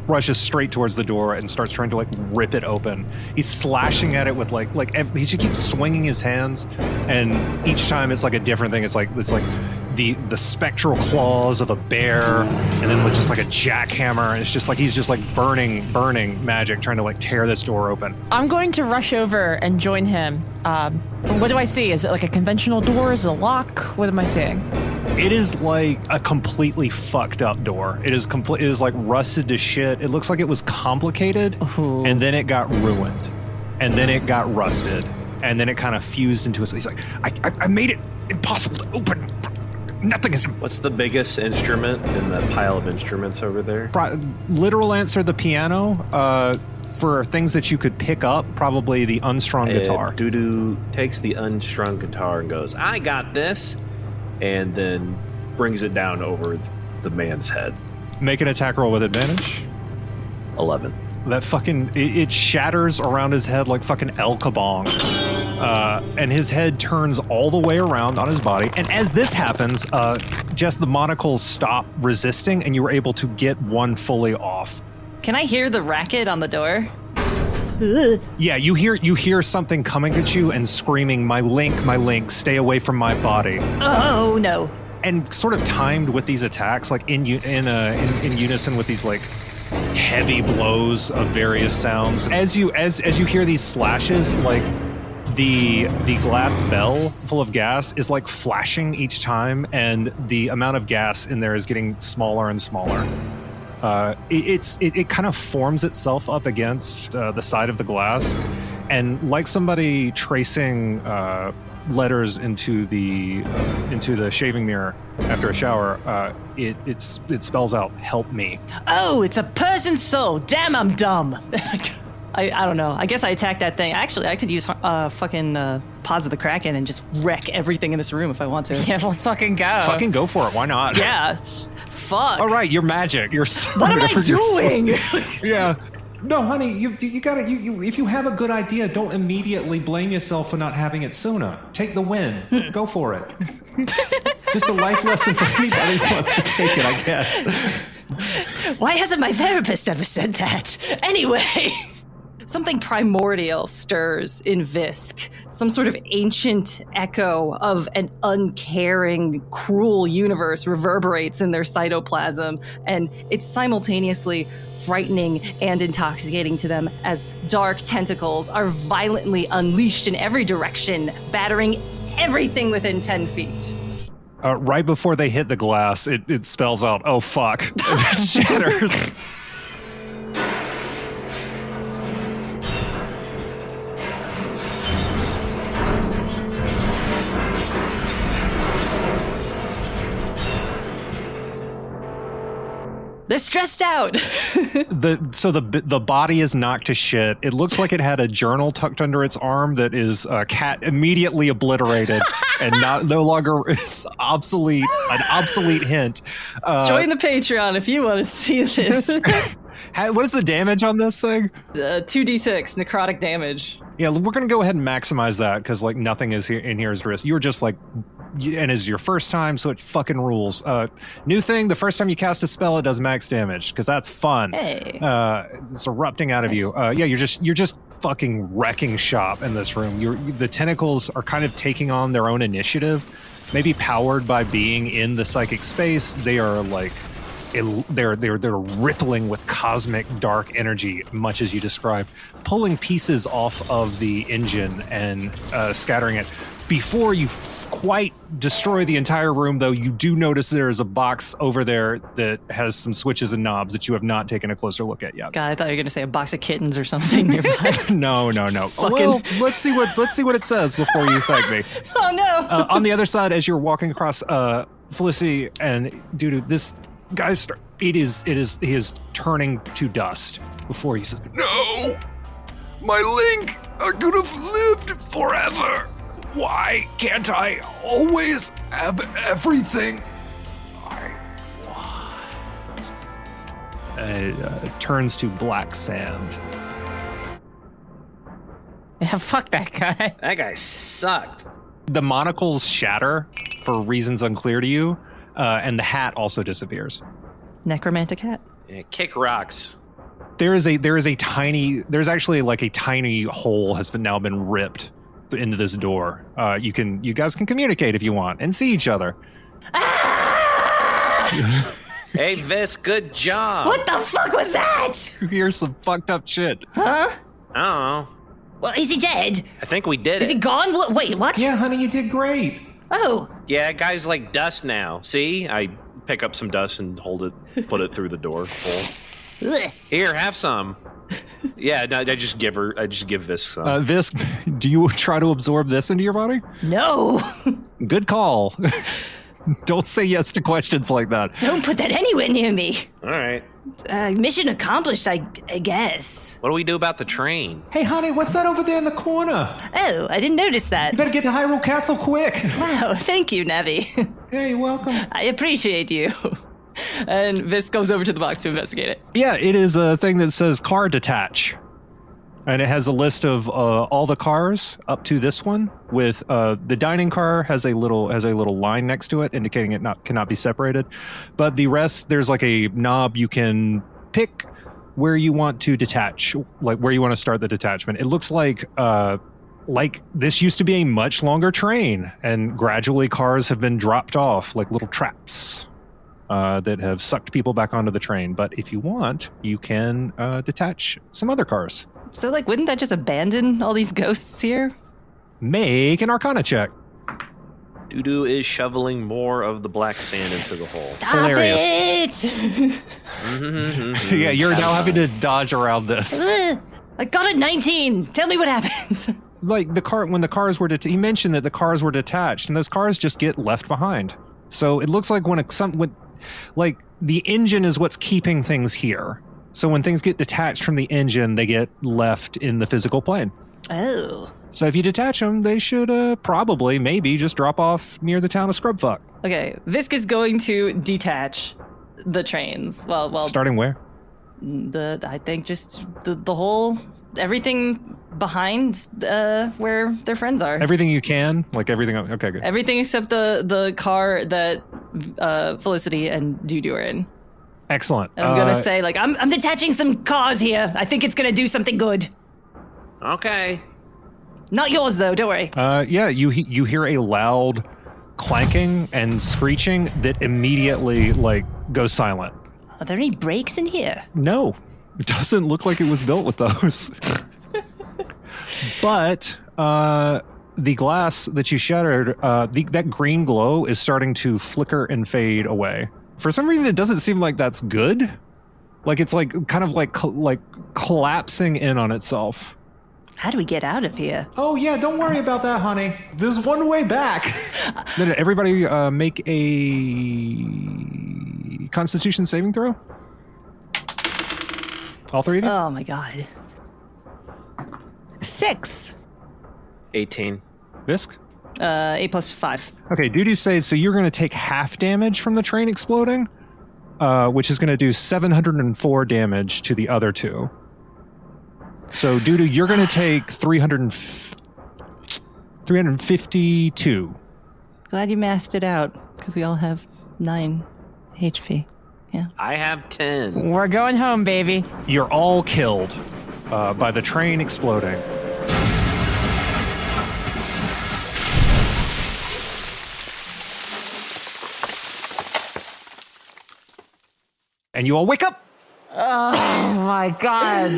rushes straight towards the door and starts trying to like rip it open. He's slashing at it with he just keeps swinging his hands, and each time it's like a different thing. It's like the spectral claws of a bear, and then with just like a jackhammer. It's just like he's just like burning magic, trying to like tear this door open. I'm going to rush over and join him. What do I see? Is it like a conventional door? Is it a lock? What am I seeing? It is like a completely fucked up door. It is like rusted to shit. It looks like it was complicated, and then it got ruined, and then it got rusted, and then it kind of fused into us. He's like, I made it impossible to open. Nothing is. What's the biggest instrument in the pile of instruments over there? Literal answer: the piano. For things that you could pick up, probably the unstrung guitar. Dudu takes the unstrung guitar and goes, "I got this," and then brings it down over the man's head. Make an attack roll with advantage. 11. That fucking it shatters around his head like fucking El Kabong, and his head turns all the way around on his body. And as this happens, just the monocles stop resisting, and you were able to get one fully off. Can I hear the racket on the door? Yeah, you hear something coming at you and screaming, my link, stay away from my body." Oh no! And sort of timed with these attacks, like in unison with these like heavy blows of various sounds. As you hear these slashes, like the glass bell full of gas is like flashing each time, and the amount of gas in there is getting smaller and smaller. It kind of forms itself up against the side of the glass, and like somebody tracing letters into the shaving mirror after a shower, it spells out "help me." Oh, it's a person's soul. Damn, I'm dumb. I don't know. I guess I attacked that thing. Actually, I could use fucking Paws of the Kraken and just wreck everything in this room if I want to. Yeah, let's fucking go. Fucking go for it. Why not? Yeah. Fuck. All right, you're magic. You're what am I doing? Yeah. No, honey, you gotta, if you have a good idea, don't immediately blame yourself for not having it sooner. Take the win. Go for it. Just a life lesson for anybody who wants to take it, I guess. Why hasn't my therapist ever said that? Anyway, something primordial stirs in Visk. Some sort of ancient echo of an uncaring, cruel universe reverberates in their cytoplasm, and it's simultaneously frightening and intoxicating to them as dark tentacles are violently unleashed in every direction, battering everything within 10 feet. Right before they hit the glass, it spells out, "Oh fuck," and it shatters. They're stressed out. The body is knocked to shit. It looks like it had a journal tucked under its arm that is cat immediately obliterated and no longer is obsolete. An obsolete hint. Join the Patreon if you want to see this. What is the damage on this thing? 2d6 necrotic damage. Yeah, we're gonna go ahead and maximize that because like nothing is in here is risk. You're just like. And it's your first time, so it fucking rules. New thing, the first time you cast a spell, it does max damage, because that's fun. Hey. It's erupting out of you. Yeah, you're just fucking wrecking shop in this room. The tentacles are kind of taking on their own initiative, maybe powered by being in the psychic space. They are like, they're rippling with cosmic dark energy, much as you described, pulling pieces off of the engine and scattering it. Before you quite destroy the entire room, though, you do notice there is a box over there that has some switches and knobs that you have not taken a closer look at yet. God, I thought you were gonna say a box of kittens or something nearby. No. Well, let's see what it says before you thank me. Oh no! On the other side, as you're walking across, Felicity and Dudu, this guy's he is turning to dust before he says, "No, my Link, I could have lived forever. Why can't I always have everything I want?" It turns to black sand. Yeah, fuck that guy. That guy sucked. The monocles shatter for reasons unclear to you, and the hat also disappears. Necromantic hat. Yeah, kick rocks. There's actually like a tiny hole has now been ripped into this door. You guys can communicate if you want and see each other. Hey, Vis, good job. What the fuck was that? You hear some fucked up shit. Huh? I don't know. Well, is he dead? I think we did Is he it. gone? Wait, what? Yeah, honey, you did great. Oh. Yeah, guy's like dust now. See? I pick up some dust and put it through the door hole. Ugh. Here, have some. Yeah, no, I just give Vis some. Visk, do you try to absorb this into your body? No. Good call. Don't say yes to questions like that. Don't put that anywhere near me. All right. Mission accomplished, I guess. What do we do about the train? Hey, honey, what's that over there in the corner? Oh, I didn't notice that. You better get to Hyrule Castle quick. Wow, thank you, Navi. Hey, you're welcome. I appreciate you. And Vis goes over to the box to investigate it. Yeah, it is a thing that says car detach. And it has a list of all the cars up to this one. With the dining car has a little line next to it, indicating it cannot be separated. But the rest, there's like a knob you can pick where you want to detach, like where you want to start the detachment. It looks like this used to be a much longer train, and gradually cars have been dropped off like little traps that have sucked people back onto the train. But if you want, you can detach some other cars. So, wouldn't that just abandon all these ghosts here? Make an Arcana check. Dudu is shoveling more of the black sand into the hole. Stop Hilarious. it! Yeah, you're now having to dodge around this. I got a 19. Tell me what happened. Like when the cars were he mentioned that the cars were detached, and those cars just get left behind. So it looks like when the engine is what's keeping things here. So when things get detached from the engine, they get left in the physical plane. Oh. So if you detach them, they should maybe just drop off near the town of Scrubfuck. Okay, Visk is going to detach the trains. Well, starting where? I think just the whole everything behind where their friends are. Everything you can, like everything. Okay, good. Everything except the car that Felicity and Dudu are in. Excellent. And I'm gonna say, like, I'm detaching some cars here. I think it's gonna do something good. Okay. Not yours though. Don't worry. Yeah, you hear a loud clanking and screeching that immediately like goes silent. Are there any brakes in here? No, it doesn't look like it was built with those. But the glass that you shattered, that green glow is starting to flicker and fade away. For some reason, it doesn't seem like that's good. Like it's like kind of like collapsing in on itself. How do we get out of here? Oh yeah, don't worry about that, honey. There's one way back. Everybody make a Constitution saving throw. All three of you? Oh my god. 6. 18. Visk? 8 plus 5. Okay, Dudu saved, so you're going to take half damage from the train exploding, which is going to do 704 damage to the other two. So, Dudu, you're going to take 352. Glad you mathed it out, because we all have 9 HP. Yeah. I have 10. We're going home, baby. You're all killed by the train exploding. And you all wake up. Oh my god.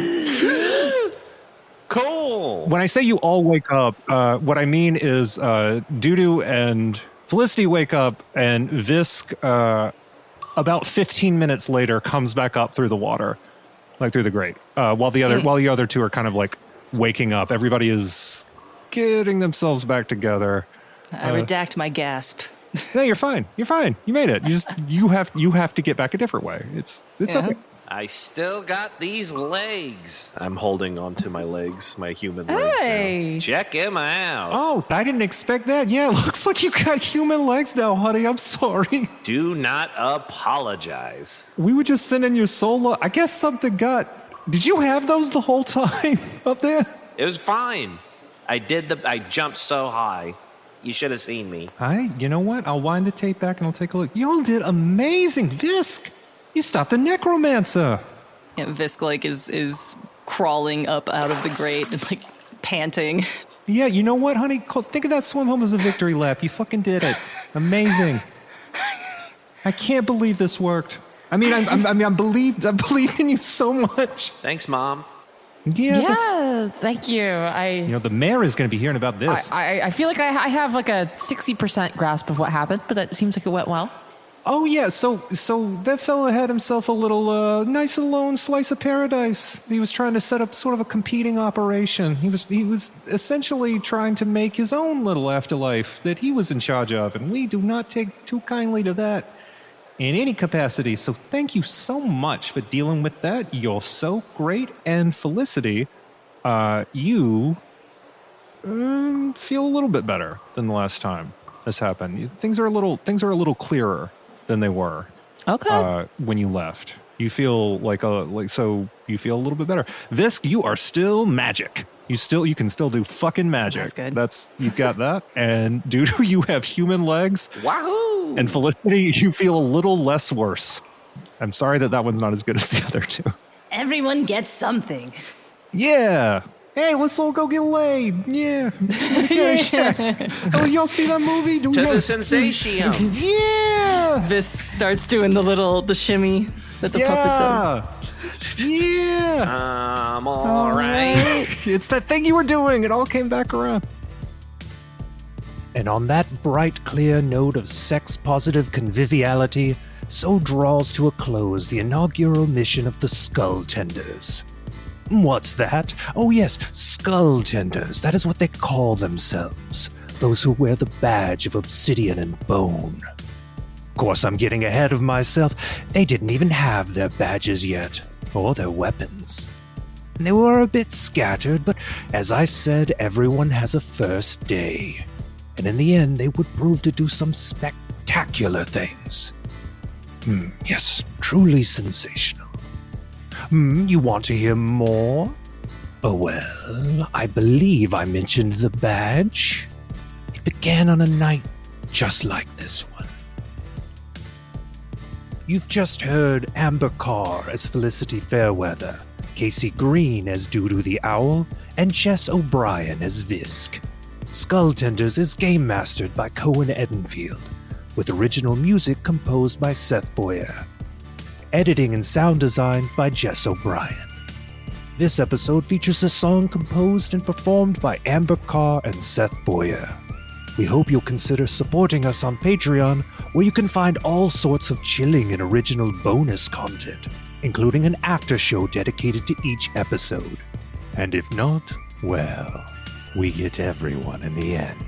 Cool. When I say you all wake up, what I mean is Dudu and Felicity wake up, and Visk, about 15 minutes later, comes back up through the water, like through the grate. While the other two are kind of like waking up. Everybody is getting themselves back together. I redact my gasp. No, you're fine. You're fine. You made it. You have to get back a different way. It's okay. I still got these legs. I'm holding onto my legs, my human legs Hey. now. Check him out. Oh, I didn't expect that. Yeah, looks like you got human legs now, honey. I'm sorry. Do not apologize. We were just sending your soul. I guess something got. Did you have those the whole time up there? It was fine. I jumped so high. You should have seen me. You know what? I'll wind the tape back and I'll take a look. Y'all did amazing, Visk. You stopped the necromancer. Yeah, Visk like is crawling up out of the grate and like panting. Yeah, you know what, honey? Think of that swim home as a victory lap. You fucking did it. Amazing. I can't believe this worked. I mean, I believed in you so much. Thanks, Mom. Yeah. Yes, thank you. The mayor is going to be hearing about this. I feel like I have like a 60% grasp of what happened, but it seems like it went well. Oh yeah, so that fella had himself a little nice and lone slice of paradise. He was trying to set up sort of a competing operation. He was essentially trying to make his own little afterlife that he was in charge of, and we do not take too kindly to that in any capacity. So thank you so much for dealing with that. You're so great. And Felicity, you feel a little bit better than the last time this happened. Things are a little clearer than they were. Okay. When you left, you feel you feel a little bit better. Visk, you are still magic. You can still do fucking magic. That's good. You've got that. And Dudu, you have human legs. Wahoo! And Felicity, you feel a little less worse. I'm sorry that one's not as good as the other two. Everyone gets something. Yeah. Hey, let's all go get laid. Yeah. Oh, y'all see that movie? To the sensation. Yeah. Visk starts doing the shimmy that the puppet does. Yeah. I'm all right. It's that thing you were doing. It all came back around. And on that bright, clear note of sex-positive conviviality, so draws to a close the inaugural mission of the Skulltenders. What's that? Oh yes, Skulltenders. That is what they call themselves. Those who wear the badge of obsidian and bone. Of course, I'm getting ahead of myself. They didn't even have their badges yet, or their weapons. They were a bit scattered, but as I said, everyone has a first day. And in the end, they would prove to do some spectacular things. Yes, truly sensational. You want to hear more? Oh well, I believe I mentioned the badge. It began on a night just like this one. You've just heard Amber Carr as Felicity Fairweather, Casey Green as Doodoo the Owl, and Jess O'Brien as Visk. Skulltenders is game mastered by Cohen Edenfield, with original music composed by Seth Boyer. Editing and sound design by Jess O'Brien. This episode features a song composed and performed by Amber Carr and Seth Boyer. We hope you'll consider supporting us on Patreon, where you can find all sorts of chilling and original bonus content, including an after show dedicated to each episode. And if not, well, we get everyone in the end.